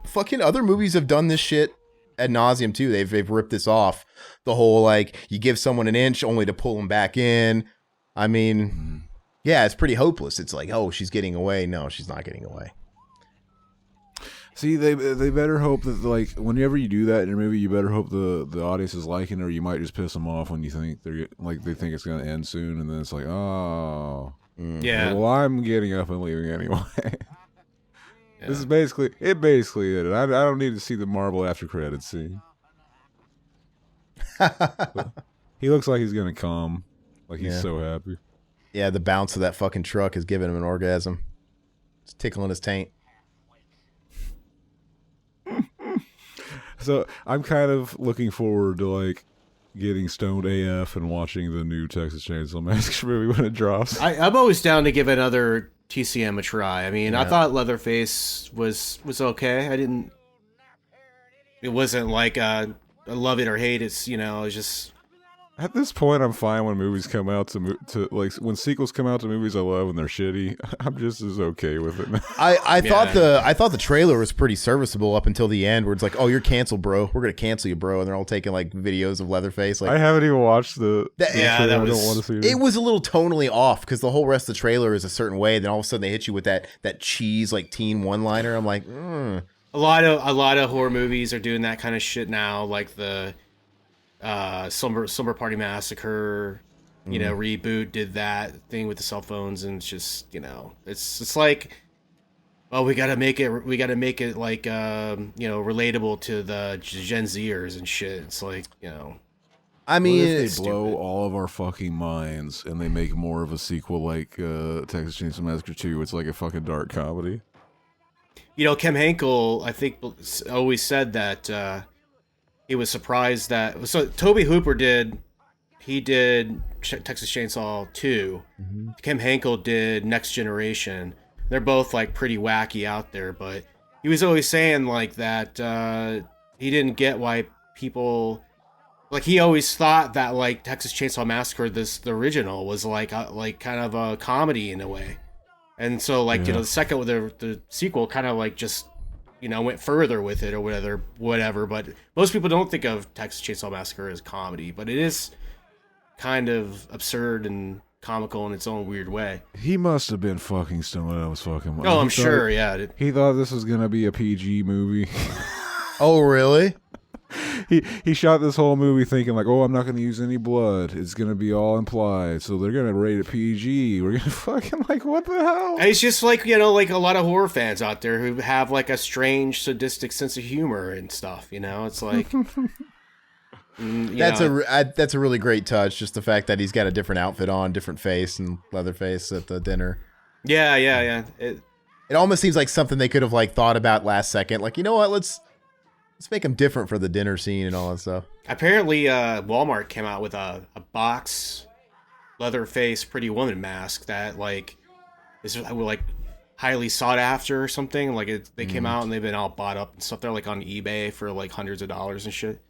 S3: fucking other movies have done this shit ad nauseum too. They've ripped this off. The whole like you give someone an inch only to pull them back in. I mean. Yeah, it's pretty hopeless. It's like, oh, she's getting away. No, she's not getting away.
S1: See, they better hope that, like, whenever you do that in your movie, you better hope the audience is liking it, or you might just piss them off when you think they think it's gonna end soon, and then it's like, oh,
S2: yeah.
S1: Well, I'm getting up and leaving anyway. Yeah. This is basically it. I don't need to see the Marvel after credits scene. He looks like he's gonna come. Like he's so happy.
S3: Yeah, the bounce of that fucking truck is giving him an orgasm. It's tickling his taint.
S1: So I'm kind of looking forward to like getting stoned AF and watching the new Texas Chainsaw Massacre movie when it drops.
S2: I'm always down to give another TCM a try. I mean, I thought Leatherface was okay. It wasn't like I love it or hate it. It's just.
S1: At this point, I'm fine when movies come out to like when sequels come out to movies I love and they're shitty. I'm just as okay with it.
S3: I thought the trailer was pretty serviceable up until the end, where it's like, oh, you're canceled, bro. We're gonna cancel you, bro. And they're all taking like videos of Leatherface. Like,
S1: I haven't even watched the
S3: trailer.
S1: That was. I don't want to see it.
S3: It was a little tonally off because the whole rest of the trailer is a certain way. Then all of a sudden they hit you with that cheese like teen one-liner. I'm like,
S2: A lot of horror movies are doing that kind of shit now, like the. Slumber Party Massacre, reboot did that thing with the cell phones, and it's just, it's like, oh, we gotta make it like, relatable to the Gen Zers and shit. It's like,
S3: I mean,
S1: what if they blow all of our fucking minds and they make more of a sequel like Texas Chainsaw Massacre 2? It's like a fucking dark comedy.
S2: Kim Henkel, I think, always said that, he was surprised that Tobe Hooper did Texas Chainsaw 2. Mm-hmm. Kim Henkel did Next Generation. They're both like pretty wacky out there, but he was always saying like that he didn't get why people like he always thought that like Texas Chainsaw Massacre the original was like kind of a comedy in a way. And so like the second with the sequel kind of like just went further with it or whatever. But most people don't think of Texas Chainsaw Massacre as comedy, but it is kind of absurd and comical in its own weird way.
S1: He must have been fucking stoned when I was fucking.
S2: Oh, I'm sure, yeah.
S1: He thought this was gonna be a PG movie.
S3: Oh, really?
S1: He shot this whole movie thinking like, oh, I'm not going to use any blood. It's going to be all implied. So they're going to rate it PG. We're going to fucking like, what the hell?
S2: It's just like, like a lot of horror fans out there who have like a strange sadistic sense of humor and stuff. It's like.
S3: That's a really great touch. Just the fact that he's got a different outfit on, different face, and Leatherface at the dinner.
S2: Yeah.
S3: It almost seems like something they could have like thought about last second. Like, you know what? Let's make them different for the dinner scene and all that stuff.
S2: Apparently, Walmart came out with a box Leatherface Pretty Woman mask that like is like highly sought after or something. Like they came out and they've been all bought up and stuff. They're like on eBay for like hundreds of dollars and shit.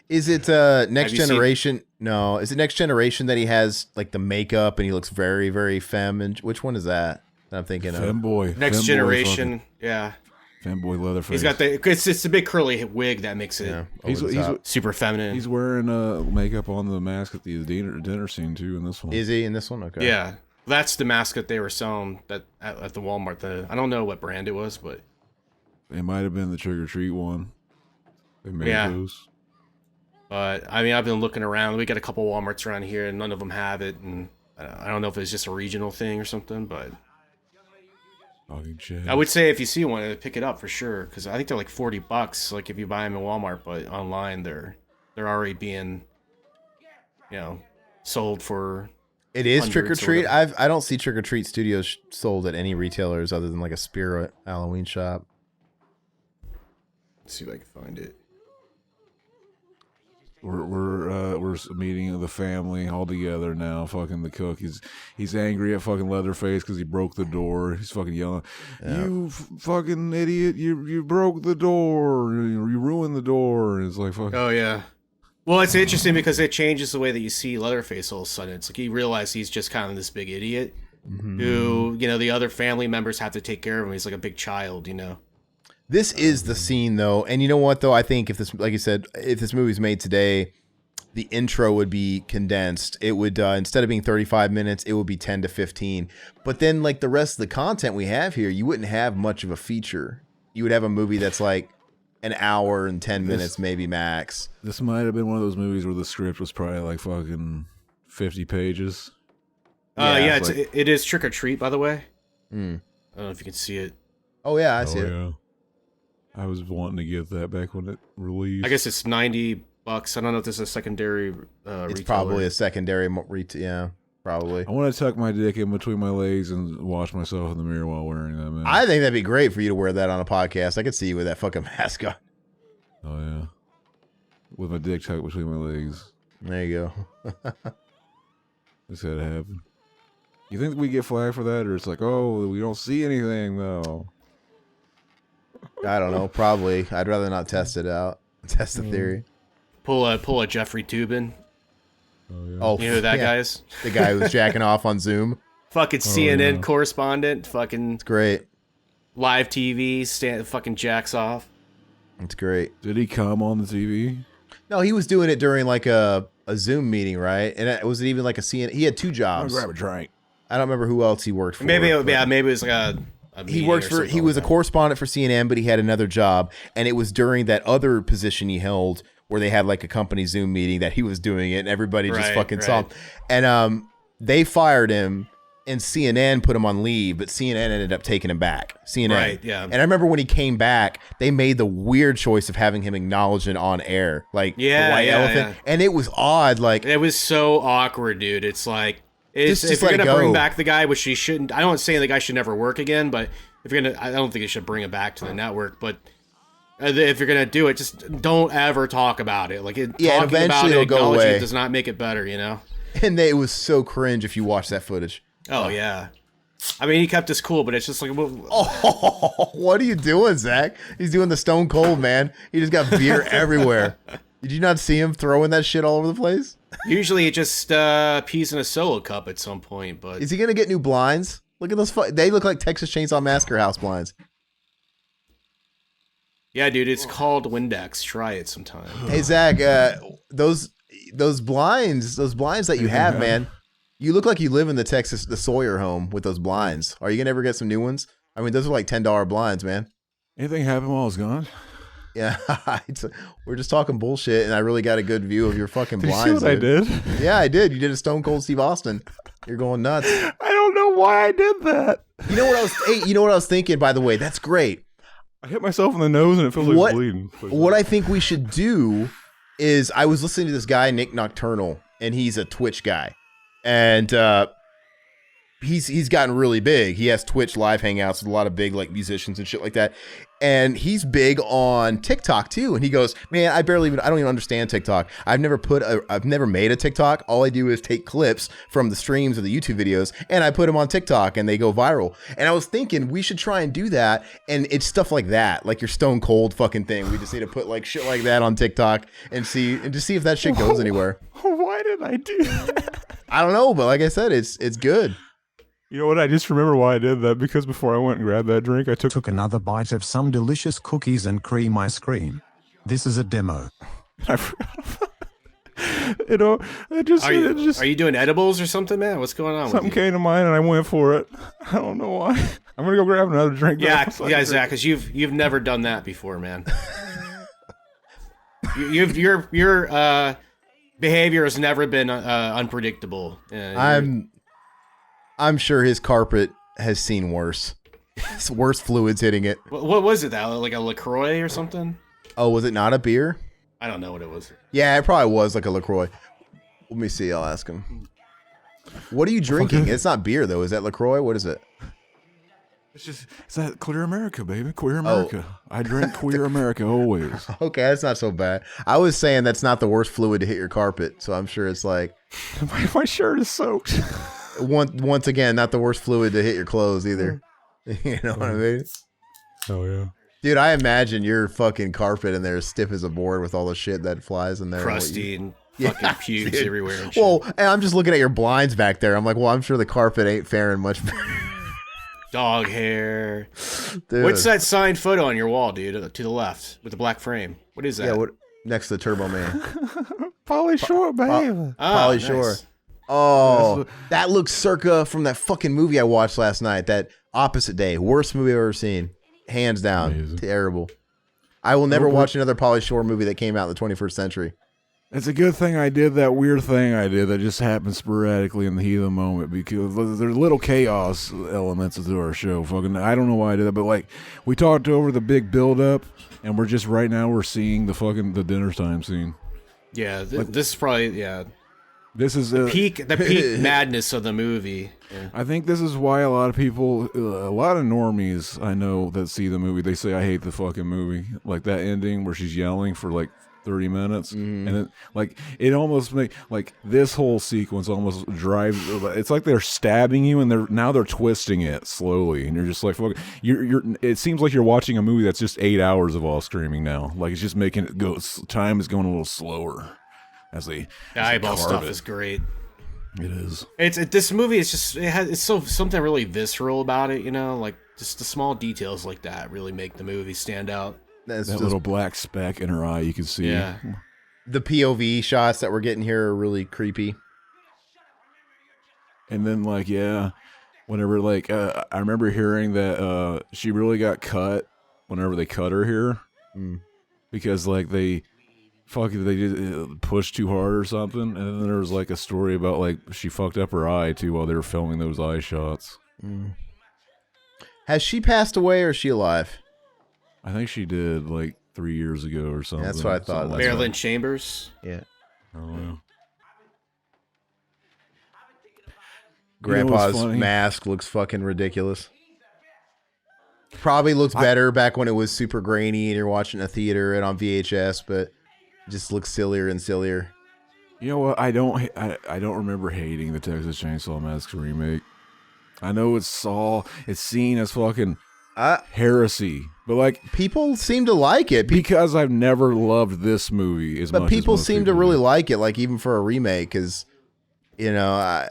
S3: Is it Next Generation? No, is it Next Generation that he has like the makeup and he looks very, very femme? And which one is that I'm thinking of?
S1: Femboy.
S2: Next Generation, yeah.
S1: Femboy Leatherface.
S2: He's got it's a big curly wig that makes it
S1: he's
S2: super feminine.
S1: He's wearing makeup on the mask at the dinner scene too in this one.
S3: Is he in this one? Okay.
S2: Yeah, that's the mask that they were selling at the Walmart. I don't know what brand it was, but
S1: it might have been the Trick or Treat one. They made those.
S2: But I mean, I've been looking around. We got a couple Walmarts around here, and none of them have it. And I don't know if it's just a regional thing or something, but. I would say if you see one, pick it up for sure, because I think they're like $40, like if you buy them in Walmart, but online they're already being, sold for.
S3: It is Trick or Treat. I don't see Trick or Treat Studios sold at any retailers other than like a Spirit Halloween shop.
S2: Let's see if I can find it.
S1: We're meeting the family all together now. Fucking the cook. He's angry at fucking Leatherface because he broke the door. He's fucking yelling, "You fucking idiot! You broke the door. You ruined the door." And it's like fucking.
S2: Oh yeah. Well, it's interesting because it changes the way that you see Leatherface all of a sudden. It's like he realizes he's just kind of this big idiot who the other family members have to take care of him. He's like a big child,
S3: This is the scene, though, and you know what, though? I think if this, like you said, if this movie's made today, the intro would be condensed. It would instead of being 35 minutes, it would be 10 to 15. But then like the rest of the content we have here, you wouldn't have much of a feature. You would have a movie that's like an hour and 10 minutes, maybe max.
S1: This might have been one of those movies where the script was probably like fucking 50 pages.
S2: It is Trick or Treat, by the way.
S3: Mm.
S2: I don't know if you can see it.
S3: Oh yeah, I see it. Yeah.
S1: I was wanting to get that back when it released.
S2: I guess it's $90. I don't know if this is a secondary
S3: It's
S2: retailer.
S3: probably a secondary yeah, probably.
S1: I want to tuck my dick in between my legs and watch myself in the mirror while wearing that, man.
S3: I think that'd be great for you to wear that on a podcast. I could see you with that fucking mask on.
S1: Oh yeah. With my dick tucked between my legs.
S3: There you go.
S1: This had to happen. You think we get flagged for that, or it's like, oh, we don't see anything though?
S3: I don't know. Probably. I'd rather not test it out. Test the theory.
S2: Pull a Jeffrey Toobin.
S1: Oh, yeah.
S3: Oh,
S2: you know who that guy is?
S3: The guy who's jacking off on Zoom.
S2: Fucking CNN correspondent. Fucking.
S3: It's great.
S2: Live TV. Fucking jacks off.
S3: It's great.
S1: Did he come on the TV?
S3: No, he was doing it during like a Zoom meeting, right? And it wasn't even like a CNN. He had two jobs.
S1: I'll grab a drink.
S3: I don't remember who else he worked for.
S2: Maybe it was like a
S3: he worked for. He was a correspondent for CNN, but he had another job, and it was during that other position he held where they had like a company Zoom meeting that he was doing it, and everybody just fucking saw him. And they fired him, and CNN put him on leave, but CNN ended up taking him back. CNN,
S2: right? Yeah.
S3: And I remember when he came back, they made the weird choice of having him acknowledge it on air, like the white elephant, and it was odd. Like
S2: it was so awkward, dude. It's like.
S3: Just
S2: if you're gonna bring back the guy, which he shouldn't. I don't say the guy should never work again, but if you're gonna, I don't think you should bring him back to the network. But if you're gonna do it, just don't ever talk about it. Like talking about it,
S3: go away.
S2: It does not make it better, you know.
S3: And it was so cringe if you watch that footage.
S2: Oh yeah, I mean he kept us cool, but it's just like,
S3: what are you doing, Zach? He's doing the Stone Cold, man. He just got beer everywhere. Did you not see him throwing that shit all over the place?
S2: Usually it just pees in a solo cup at some point, but...
S3: Is he going to get new blinds? Look at those. They look like Texas Chainsaw Massacre house blinds.
S2: Yeah, dude, it's called Windex. Try it sometime.
S3: Hey, Zach, those blinds that you have, man, you look like you live in the Sawyer home with those blinds. Are you going to ever get some new ones? I mean, those are like $10 blinds, man.
S1: Anything happen while I was gone?
S3: Yeah, we're just talking bullshit, and I really got a good view of your fucking blinds.
S1: Did you see what I did?
S3: Yeah, I did. You did a Stone Cold Steve Austin. You're going nuts.
S1: I don't know why I did that.
S3: You know what I was thinking, by the way? That's great.
S1: I hit myself in the nose, and it feels like bleeding.
S3: What I think we should do is, I was listening to this guy, Nick Nocturnal, and he's a Twitch guy, and he's gotten really big. He has Twitch live hangouts with a lot of big like musicians and shit like that. And he's big on TikTok too. And he goes, man, I don't even understand TikTok. I've never made a TikTok. All I do is take clips from the streams or the YouTube videos and I put them on TikTok and they go viral. And I was thinking we should try and do that. And it's stuff like that, like your Stone Cold fucking thing. We just need to put like shit like that on TikTok and just see if that shit goes anywhere.
S1: Why did I do that?
S3: I don't know, but like I said, it's good.
S1: You know what? I just remember why I did that, because before I went and grabbed that drink, I took
S5: another bite of some delicious cookies and cream ice cream. This is a demo.
S1: You know,
S2: are you doing edibles or something, man? What's going on?
S1: Something came to mind and I went for it. I don't know why. I'm gonna go grab another drink.
S2: Yeah, Zach, because you've never done that before, man. Your behavior has never been unpredictable.
S3: I'm sure his carpet has seen worse. Worse fluids hitting it.
S2: What was it, that? Like a LaCroix or something?
S3: Oh, was it not a beer?
S2: I don't know what it was.
S3: Yeah, it probably was like a LaCroix. Let me see. I'll ask him. What are you drinking? It's not beer, though. Is that LaCroix? What is it?
S1: It's that Queer America, baby. Queer America. Oh. I drink Queer America always.
S3: Okay, that's not so bad. I was saying that's not the worst fluid to hit your carpet, so I'm sure it's like...
S1: My shirt is soaked.
S3: Once again, not the worst fluid to hit your clothes either. You know what I mean?
S1: Oh, yeah.
S3: Dude, I imagine your fucking carpet in there is stiff as a board with all the shit that flies in there.
S2: Crusty and fucking pubes everywhere. And
S3: shit. Well, and I'm just looking at your blinds back there. I'm like, well, I'm sure the carpet ain't faring much better.
S2: Dog hair.
S3: Dude.
S2: What's that signed photo on your wall, dude? To the left with the black frame. What is that?
S3: Yeah, next to the Turbo Man.
S1: Pauly Shore, baby.
S3: Pauly
S2: nice.
S3: Shore. Oh, that looks circa from that fucking movie I watched last night. That Opposite Day, worst movie I've ever seen, hands down.
S1: Amazing.
S3: Terrible. I will never watch another Pauly Shore movie that came out in the 21st century.
S1: It's a good thing I did that weird thing I did that just happened sporadically in the heat of the moment, because there's little chaos elements to our show. Fucking, I don't know why I did that, but like we talked over the big build up, and we're just right now we're seeing the dinner time scene.
S2: Yeah, this is probably
S1: This is
S2: the peak madness of the movie. Yeah.
S1: I think this is why a lot of people, a lot of normies I know that see the movie, they say I hate the fucking movie. Like that ending where she's yelling for like 30 minutes, and it, like it almost make like this whole sequence almost drives. It's like they're stabbing you, and they're twisting it slowly, and you're just like, fuck. You're. It seems like you're watching a movie that's just 8 hours of all screaming now. Like it's just making it go. Time is going a little slower as they.
S2: The eyeball stuff is great.
S1: It is.
S2: This movie is just it's something really visceral about it. You know, like just the small details like that really make the movie stand out.
S3: That
S1: little black speck in her eye, you can see.
S2: Yeah.
S3: The POV shots that we're getting here are really creepy.
S1: And then, like, yeah, whenever, like, I remember hearing that she really got cut whenever they cut her here. Because, like, they did push too hard or something. And then there was, like, a story about, like, she fucked up her eye, too, while they were filming those eye shots.
S3: Has she passed away or is she alive?
S1: I think she did, like, 3 years ago or something.
S3: That's what I thought.
S2: Marilyn Chambers.
S3: Yeah.
S1: Oh,
S3: Grandpa's mask looks fucking ridiculous. Probably looks better back when it was super grainy and you're watching a theater and on VHS, but it just looks sillier and sillier.
S1: You know what? I don't remember hating the Texas Chainsaw Massacre remake. I know it's seen as fucking heresy, but like
S3: people seem to like it
S1: because I've never loved this movie as much.
S3: But people seem to really
S1: do.
S3: like it, like even for a remake, because you know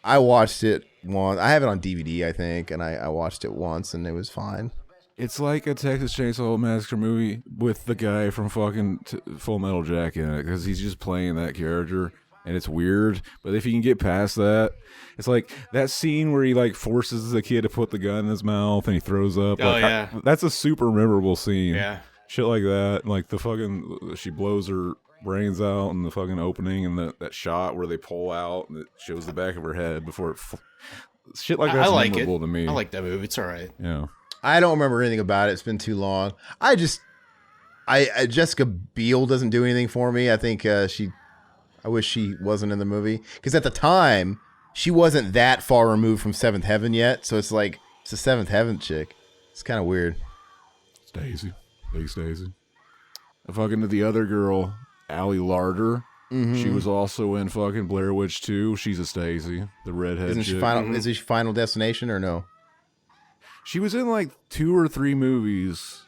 S3: I watched it once. I have it on DVD, I think, and I watched it once and it was fine.
S1: It's like a Texas Chainsaw Massacre movie with the guy from fucking Full Metal Jacket in it, because he's just playing that character. And it's weird, but if you can get past that, it's like that scene where he like forces the kid to put the gun in his mouth and he throws up.
S2: Oh,
S1: like,
S2: yeah.
S1: That's a super memorable scene.
S2: Yeah.
S1: Shit like that. Like the fucking, she blows her brains out in the fucking opening, and that shot where they pull out and it shows the back of her head before it. Shit like that's memorable to me.
S2: I like that movie. It's all right.
S1: Yeah.
S3: I don't remember anything about it. It's been too long. Jessica Biel doesn't do anything for me. I think I wish she wasn't in the movie, because at the time she wasn't that far removed from Seventh Heaven yet. So it's like it's a Seventh Heaven chick. It's kind of weird.
S1: Stacy, big Stacy. Fucking the other girl, Allie Larder. She was also in fucking Blair Witch 2. She's a Stacy, the redhead.
S3: Isn't she final? Is she Final Destination or no?
S1: She was in like 2 or 3 movies,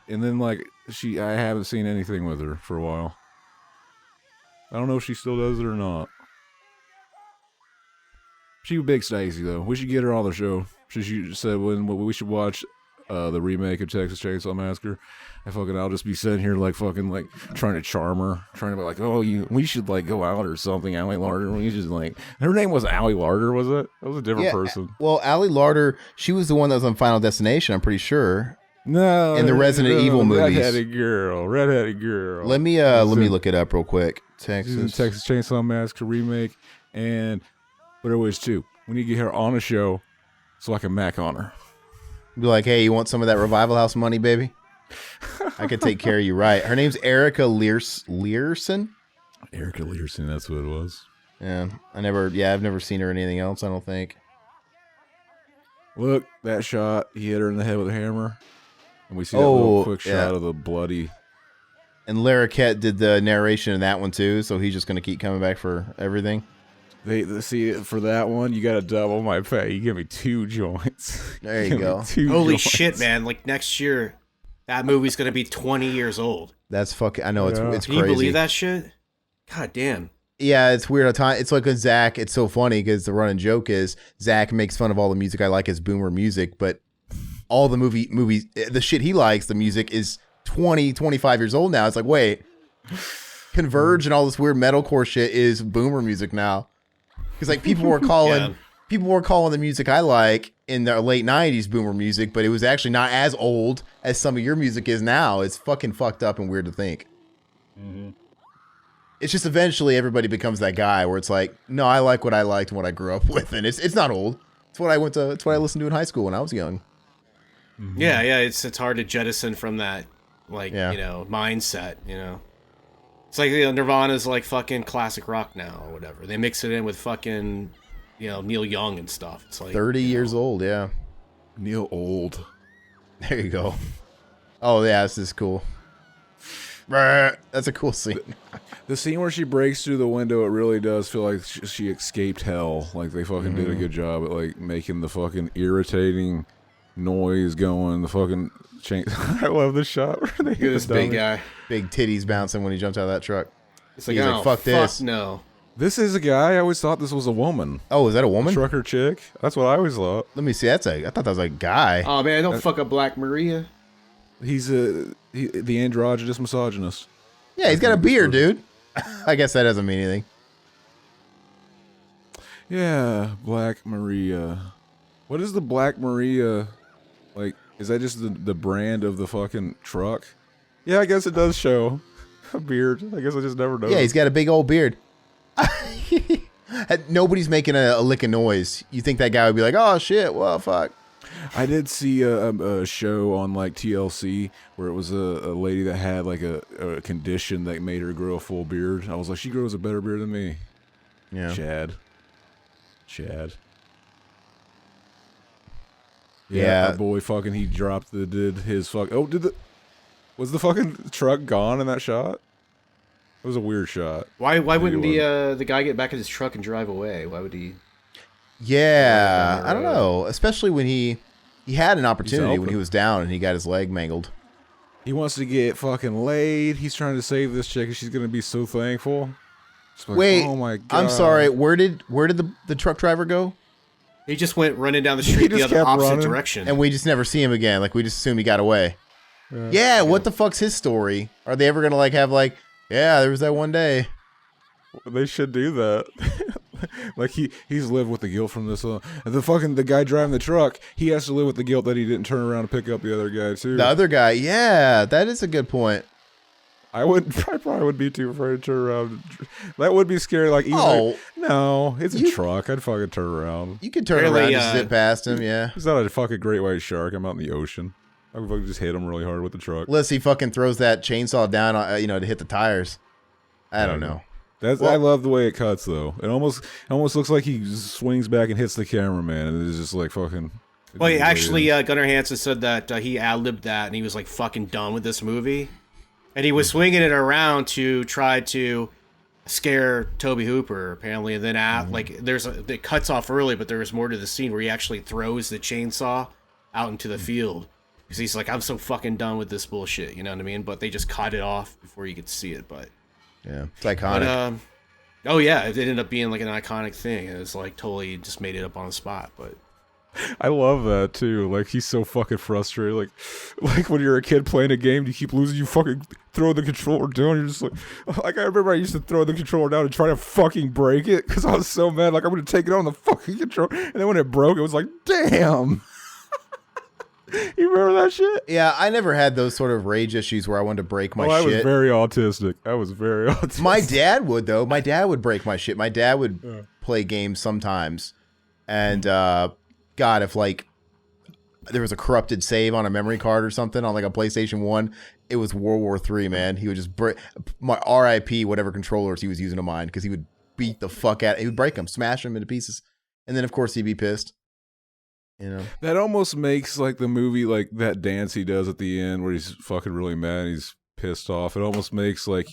S1: and then like I haven't seen anything with her for a while. I don't know if she still does it or not. She was big Stacy though. We should get her on the show. She said when we should watch the remake of Texas Chainsaw Massacre. I'll just be sitting here like fucking like trying to charm her, trying to be like, we should like go out or something. Allie Larder. We just like her name was Allie Larder, was it? That was a different person.
S3: Well, Allie Larder, she was the one that was on Final Destination. I'm pretty sure.
S1: No,
S3: in the Resident Evil movies.
S1: Redheaded girl.
S3: Let me look it up real quick. Texas
S1: Chainsaw Massacre remake and Blair Witch 2. We need to get her on a show so I can mac on her.
S3: Be like, hey, you want some of that Revival House money, baby? I could take care of you right. Her name's Erica Learson.
S1: Erica Learson, that's what it was.
S3: Yeah, I've never seen her in anything else, I don't think.
S1: Look, that shot, he hit her in the head with a hammer. And we see that little quick shot of the bloody.
S3: And Larroquette did the narration in that one too, so he's just going to keep coming back for everything.
S1: They see, for that one, you got to double my pay. You give me 2 joints.
S3: There you go.
S2: Holy shit, man. Like next year, that movie's going to be 20 years old.
S3: That's fucking, I know, it's crazy.
S2: Can you believe that shit? God damn.
S3: Yeah, it's weird. It's like with Zach, it's so funny because the running joke is Zach makes fun of all the music I like as boomer music, but all the movies, the shit he likes, the music is 20, 25 years old now. It's like, wait, Converge and all this weird metalcore shit is boomer music now. Because like people were calling the music I like in the late 90s boomer music, but it was actually not as old as some of your music is now. It's fucking fucked up and weird to think. Mm-hmm. It's just eventually everybody becomes that guy where it's like, no, I like what I liked and what I grew up with, and it's not old. It's what I listened to in high school when I was young.
S2: Mm-hmm. Yeah, it's hard to jettison from that mindset, It's like Nirvana's like fucking classic rock now or whatever. They mix it in with fucking Neil Young and stuff. It's like
S3: 30 years old, yeah.
S1: Neil old.
S3: There you go. Oh yeah, this is cool. That's a cool scene.
S1: The scene where she breaks through the window, it really does feel like she escaped hell. Like they fucking did a good job at like making the fucking irritating noise going. The fucking chain. I love the shot where they hit
S2: this big guy,
S3: big titties bouncing when he jumps out of that truck.
S2: It's like, fuck this. No,
S1: this is a guy. I always thought this was a woman.
S3: Oh, is that a woman?
S1: Trucker chick. That's what I always thought.
S3: Let me see. I thought that was a guy.
S2: Oh man, don't fuck up Black Maria.
S1: He's the androgynous misogynist.
S3: Yeah, he's got a beard, dude. I guess that doesn't mean anything.
S1: Yeah, Black Maria. What is the Black Maria? Like, is that just the brand of the fucking truck? Yeah, I guess it does show a beard. I guess I just never noticed.
S3: Yeah, he's got a big old beard. Nobody's making a lick of noise. You think that guy would be like, oh shit, well, fuck.
S1: I did see a show on like TLC where it was a lady that had like a condition that made her grow a full beard. I was like, she grows a better beard than me.
S3: Yeah.
S1: Chad.
S3: Yeah.
S1: That boy fucking, he dropped was the fucking truck gone in that shot? It was a weird shot.
S2: Why wouldn't the guy get back in his truck and drive away? Why would he?
S3: Yeah, I don't know. Especially when he had an opportunity when he was down and he got his leg mangled.
S1: He wants to get fucking laid. He's trying to save this chick and she's going to be so thankful. Like,
S3: wait,
S1: oh my God.
S3: I'm sorry. Where did the truck driver go?
S2: He just went running down the street the other opposite direction.
S3: And we just never see him again. Like, we just assume he got away. Yeah, what the fuck's his story? Are they ever going to like have like, yeah, there was that one day.
S1: They should do that. Like he's lived with the guilt from this. The guy driving the truck, he has to live with the guilt that he didn't turn around and pick up the other guy too.
S3: The other guy, yeah, that is a good point.
S1: I probably would be too afraid to turn around. That would be scary. Like, no, it's a truck. I'd fucking turn around.
S3: You could turn around and zip past him. Yeah,
S1: he's not a fucking great white shark. I'm out in the ocean. I would fucking just hit him really hard with the truck.
S3: Unless he fucking throws that chainsaw down, to hit the tires. I don't know.
S1: I love the way it cuts though. It almost looks like he swings back and hits the cameraman, and it's just like fucking.
S2: Well, actually, Gunnar Hansen said that he ad-libbed that, and he was like fucking done with this movie, and he was swinging it around to try to scare Tobe Hooper apparently, and then it cuts off early, but there's more to the scene where he actually throws the chainsaw out into the field because he's like, I'm so fucking done with this bullshit, you know what I mean? But they just cut it off before you could see it, but.
S3: Yeah, it's iconic.
S2: But, it ended up being like an iconic thing. It was like totally just made it up on the spot. But
S1: I love that too. Like he's so fucking frustrated. Like when you're a kid playing a game, you keep losing. You fucking throw the controller down. You're just like I remember I used to throw the controller down and try to fucking break it because I was so mad. Like I'm gonna take it on the fucking controller, and then when it broke, it was like, damn. You remember that shit?
S3: Yeah, I never had those sort of rage issues where I wanted to break my shit.
S1: I was very autistic.
S3: My dad would, though. My dad would break my shit. My dad would play games sometimes. And, God, if, like, there was a corrupted save on a memory card or something on, like, a PlayStation 1, it was World War III, man. He would just break my RIP, whatever controllers he was using of mine, because he would beat the fuck out. He would break them, smash them into pieces. And then, of course, he'd be pissed.
S1: That almost makes like the movie, like that dance he does at the end where he's fucking really mad and he's pissed off. It almost makes like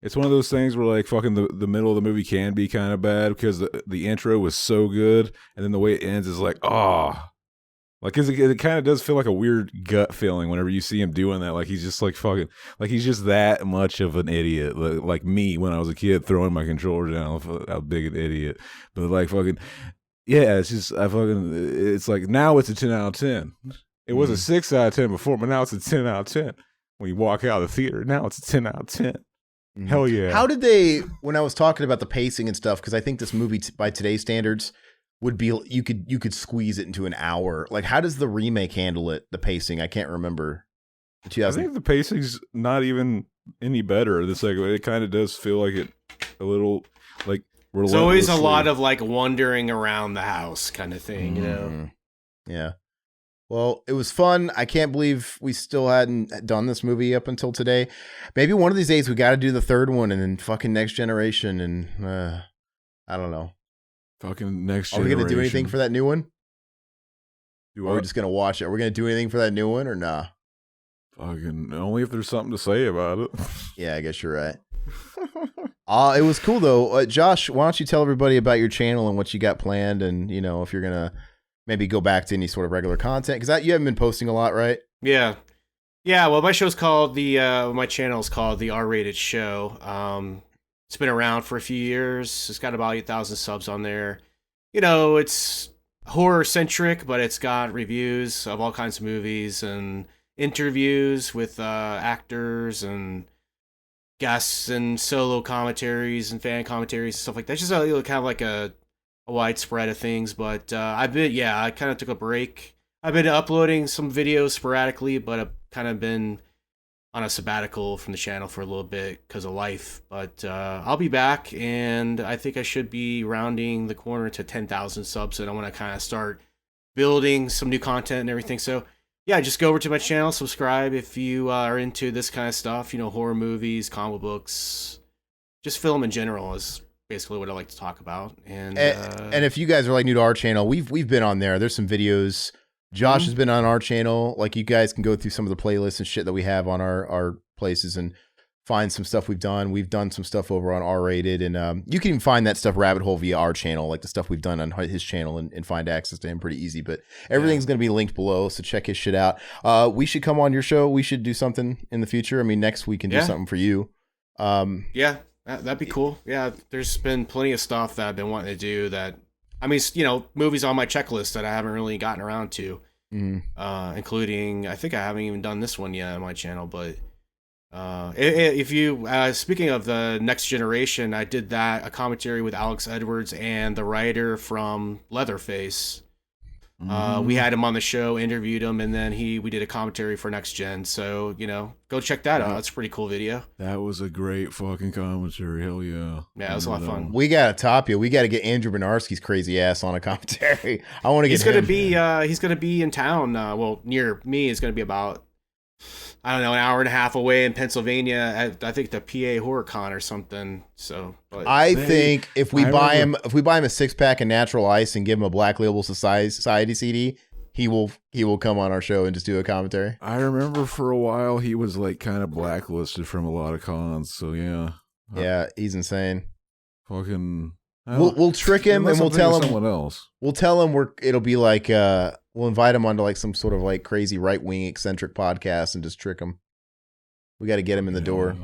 S1: it's one of those things where like fucking the middle of the movie can be kind of bad because the intro was so good and then the way it ends is like, like cause it kind of does feel like a weird gut feeling whenever you see him doing that. Like he's just like fucking, like he's just that much of an idiot. Like me when I was a kid throwing my controller down, how big an idiot. But like fucking. Yeah, it's just it's like now it's a 10 out of 10. It was a 6 out of 10 before, but now it's a 10 out of 10. When you walk out of the theater, now it's a 10 out of 10. Hell yeah.
S3: How did they, when I was talking about the pacing and stuff, because I think this movie by today's standards would be, you could squeeze it into an hour. Like, how does the remake handle it, the pacing? I can't remember.
S1: I think the pacing's not even any better. It kind of does feel like it a little like
S2: there's always a lot of like wandering around the house kind of thing, you know?
S3: Yeah. Well, it was fun. I can't believe we still hadn't done this movie up until today. Maybe one of these days we got to do the third one and then fucking Next Generation. And I don't know.
S1: Fucking Next
S3: Generation. Are we going to do anything for that new one?
S1: Or
S3: are we just going to watch it? Are we going to do anything for that new one or nah?
S1: Fucking only if there's something to say about it.
S3: Yeah, I guess you're right. It was cool though. Josh, why don't you tell everybody about your channel and what you got planned, and you know if you're gonna maybe go back to any sort of regular content, because you haven't been posting a lot, right?
S2: Yeah. Well, my show's called my channel is called the R-Rated Show. It's been around for a few years. It's got about 8,000 subs on there. You know, it's horror centric, but it's got reviews of all kinds of movies and interviews with actors and guests and solo commentaries and fan commentaries and stuff like that. It's just kind of like a widespread of things. But I kind of took a break. I've been uploading some videos sporadically, but I've kind of been on a sabbatical from the channel for a little bit because of life. But I'll be back, and I think I should be rounding the corner to 10,000 subs, and I want to kind of start building some new content and everything. So yeah, just go over to my channel, subscribe if you are into this kind of stuff, you know, horror movies, comic books, just film in general is basically what I like to talk about. And
S3: if you guys are like new to our channel, we've been on there. There's some videos. Josh has been on our channel. Like, you guys can go through some of the playlists and shit that we have on our places and find some stuff we've done. We've done some stuff over on R-Rated, and you can even find that stuff rabbit hole via our channel, like the stuff we've done on his channel, and find access to him pretty easy. But everything's going to be linked below, so check his shit out. We should come on your show. We should do something in the future. I mean, next we can do something for you.
S2: That'd be cool. Yeah, there's been plenty of stuff that I've been wanting to do that, I mean, you know, movies on my checklist that I haven't really gotten around to, including, I think I haven't even done this one yet on my channel, but if you speaking of the Next Generation, I did a commentary with Alex Edwards and the writer from Leatherface. We had him on the show, interviewed him, and then we did a commentary for Next Gen. So, you know, go check that out. It's a pretty cool video.
S1: That was a great fucking commentary. Hell yeah.
S2: Yeah, it was a lot of fun.
S3: We got to top you. We got to get Andrew Bernarski's crazy ass on a commentary. I want to get
S2: he's going to be in town. Near me. It's going to be about, I don't know, an hour and a half away in Pennsylvania at, I think, the PA Horror Con or something. So, but
S3: I think if we buy him a 6-pack of Natural Ice and give him a Black Label Society CD, he will come on our show and just do a commentary.
S1: I remember for a while he was like kind of blacklisted from a lot of cons. So yeah,
S3: he's insane.
S1: Fucking,
S3: we'll trick him and we'll tell him
S1: someone else.
S3: We'll tell him it'll be like we'll invite him onto like some sort of like crazy right-wing eccentric podcast and just trick him. We got to get him in the door.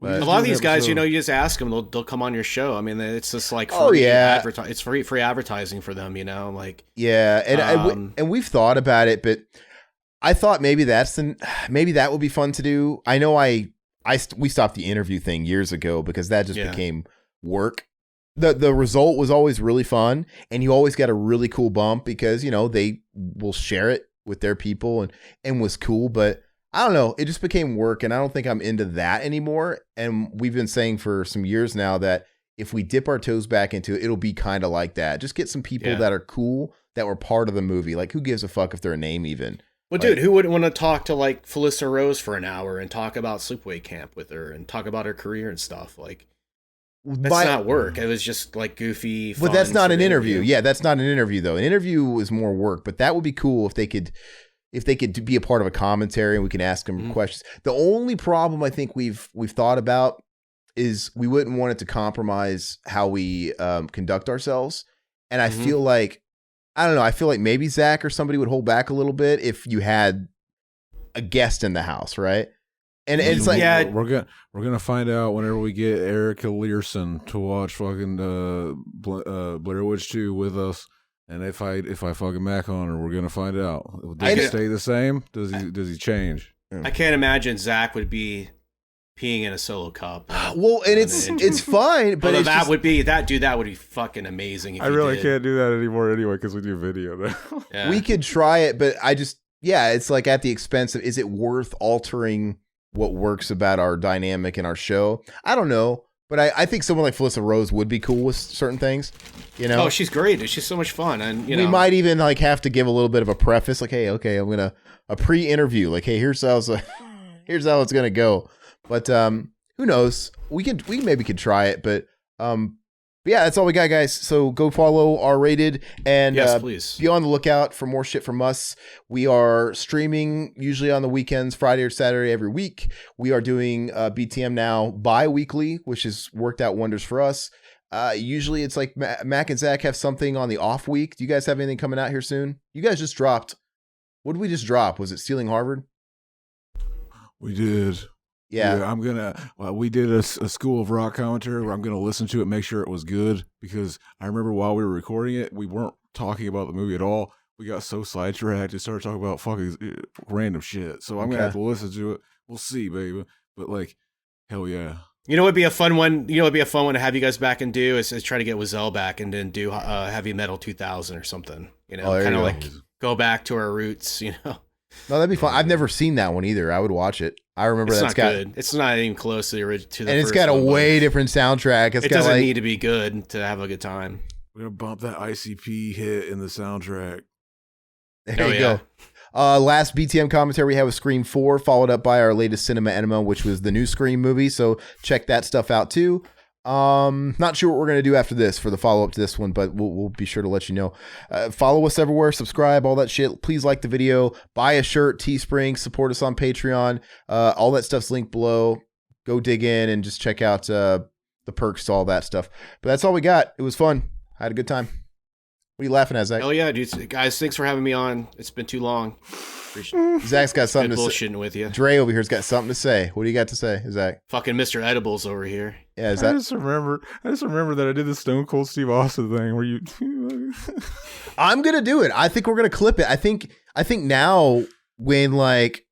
S2: But a lot of these guys, you know, you just ask them, they'll come on your show. I mean, it's just like free it's free advertising for them, you know, like
S3: and we've thought about it, but I thought maybe that would be fun to do. I know we stopped the interview thing years ago because that just became work. The result was always really fun, and you always got a really cool bump because, you know, they will share it with their people and was cool, but I don't know, it just became work, and I don't think I'm into that anymore. And we've been saying for some years now that if we dip our toes back into it, it'll be kind of like that. Just get some people that are cool, that were part of the movie. Like, who gives a fuck if they're a name even?
S2: Well, dude, who wouldn't want to talk to like Felissa Rose for an hour and talk about sleepaway camp with her and talk about her career and stuff? Like, that's not work. It was just like goofy.
S3: But that's not an interview. Yeah, that's not an interview though. An interview is more work. But that would be cool if they could be a part of a commentary and we can ask them questions. The only problem I think we've thought about is we wouldn't want it to compromise how we conduct ourselves. And I feel like, I don't know, I feel like maybe Zach or somebody would hold back a little bit if you had a guest in the house, right? And it's like,
S1: we're gonna find out whenever we get Erica Learson to watch fucking Blair Witch 2 with us. And if I fucking Mac on her, we're gonna find out. Does he stay the same? Does he change?
S2: I can't imagine Zach would be peeing in a Solo cup.
S3: Well, and it's fine, but
S2: that would be fucking amazing. If
S1: I really can't do that anymore anyway because we do video now.
S2: Yeah.
S3: We could try it, but it's like at the expense of, is it worth altering what works about our dynamic and our show? I don't know, but I think someone like Felissa Rose would be cool with certain things. You know?
S2: Oh, she's great. She's so much fun, and
S3: we might even like have to give a little bit of a preface, like, hey, okay, I'm gonna a pre-interview, like, hey, here's how it's gonna go. But who knows? We maybe could try it, but yeah, that's all we got, guys. So go follow R-Rated and
S2: yes, please
S3: be on the lookout for more shit from us. We are streaming usually on the weekends, Friday or Saturday every week. We are doing BTM now bi-weekly, which has worked out wonders for us. Usually it's like Mac and Zach have something on the off week. Do you guys have anything coming out here soon? You guys just dropped. What did we just drop? Was it Stealing Harvard?
S1: We did.
S3: Yeah,
S1: we did a School of Rock commentary where I'm going to listen to it, make sure it was good, because I remember while we were recording it, we weren't talking about the movie at all. We got so sidetracked and started talking about fucking random shit. So I'm going to have to listen to it. We'll see, baby. But like, hell yeah.
S2: You know, it'd be a fun one. You know, it'd be a fun one to have you guys back and do is try to get Wazelle back and then do Heavy Metal 2000 or something. You know, kind of like go back to our roots. You know.
S3: No, that'd be fun. I've never seen that one either. I would watch it. I remember
S2: it's not good. It's not even close to the original.
S3: And it's got a way different soundtrack.
S2: It doesn't need to be good to have a good time.
S1: We're gonna bump that ICP hit in the soundtrack.
S3: There you go. Last BTM commentary we had was Scream 4, followed up by our latest Cinema Enema, which was the new Scream movie. So check that stuff out too. Not sure what we're gonna do after this for the follow up to this one, but we'll be sure to let you know. Follow us everywhere, subscribe, all that shit. Please like the video, buy a shirt, Teespring, support us on Patreon. All that stuff's linked below. Go dig in and just check out the perks to all that stuff. But that's all we got. It was fun. I had a good time. What are you laughing at, Zach?
S2: Oh yeah, dude, guys, thanks for having me on. It's been too long.
S3: Zach's got something to say.
S2: Bullshitting with you.
S3: Dre over here's got something to say. What do you got to say, Zach?
S2: Fucking Mr. Edibles over here.
S3: Yeah,
S1: I just remember that I did the Stone Cold Steve Austin thing where you.
S3: I'm gonna do it. I think we're gonna clip it. I think now when like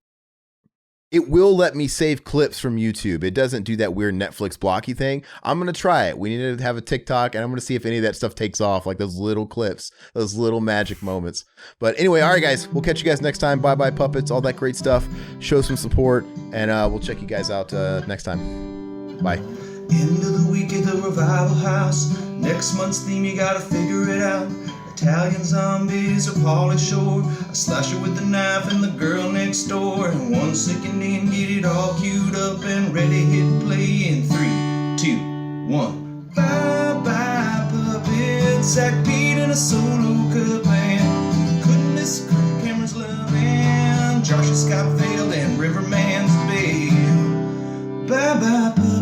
S3: it will let me save clips from YouTube. It doesn't do that weird Netflix blocky thing. I'm going to try it. We need to have a TikTok, and I'm going to see if any of that stuff takes off, like those little clips, those little magic moments. But anyway, all right, guys. We'll catch you guys next time. Bye-bye, puppets, all that great stuff. Show some support, and we'll check you guys out next time. Bye.
S4: End of the week at the Revival House. Next month's theme, you gotta figure it out. Italian zombies or Pauly Shore, a slasher with a knife and the girl next door, and 1 second in, get it all queued up and ready, hit play in 3, 2, 1. Bye bye puppets, Zach Pete and a solo cut band. Couldn't miss Cameron's love and Josh and Scott failed and Riverman's babe. Bye bye puppets.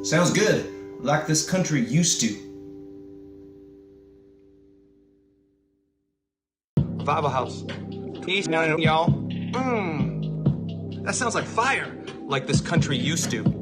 S4: Sounds good, like this country used to. Revival House. Peace now, y'all. That sounds like fire, like this country used to.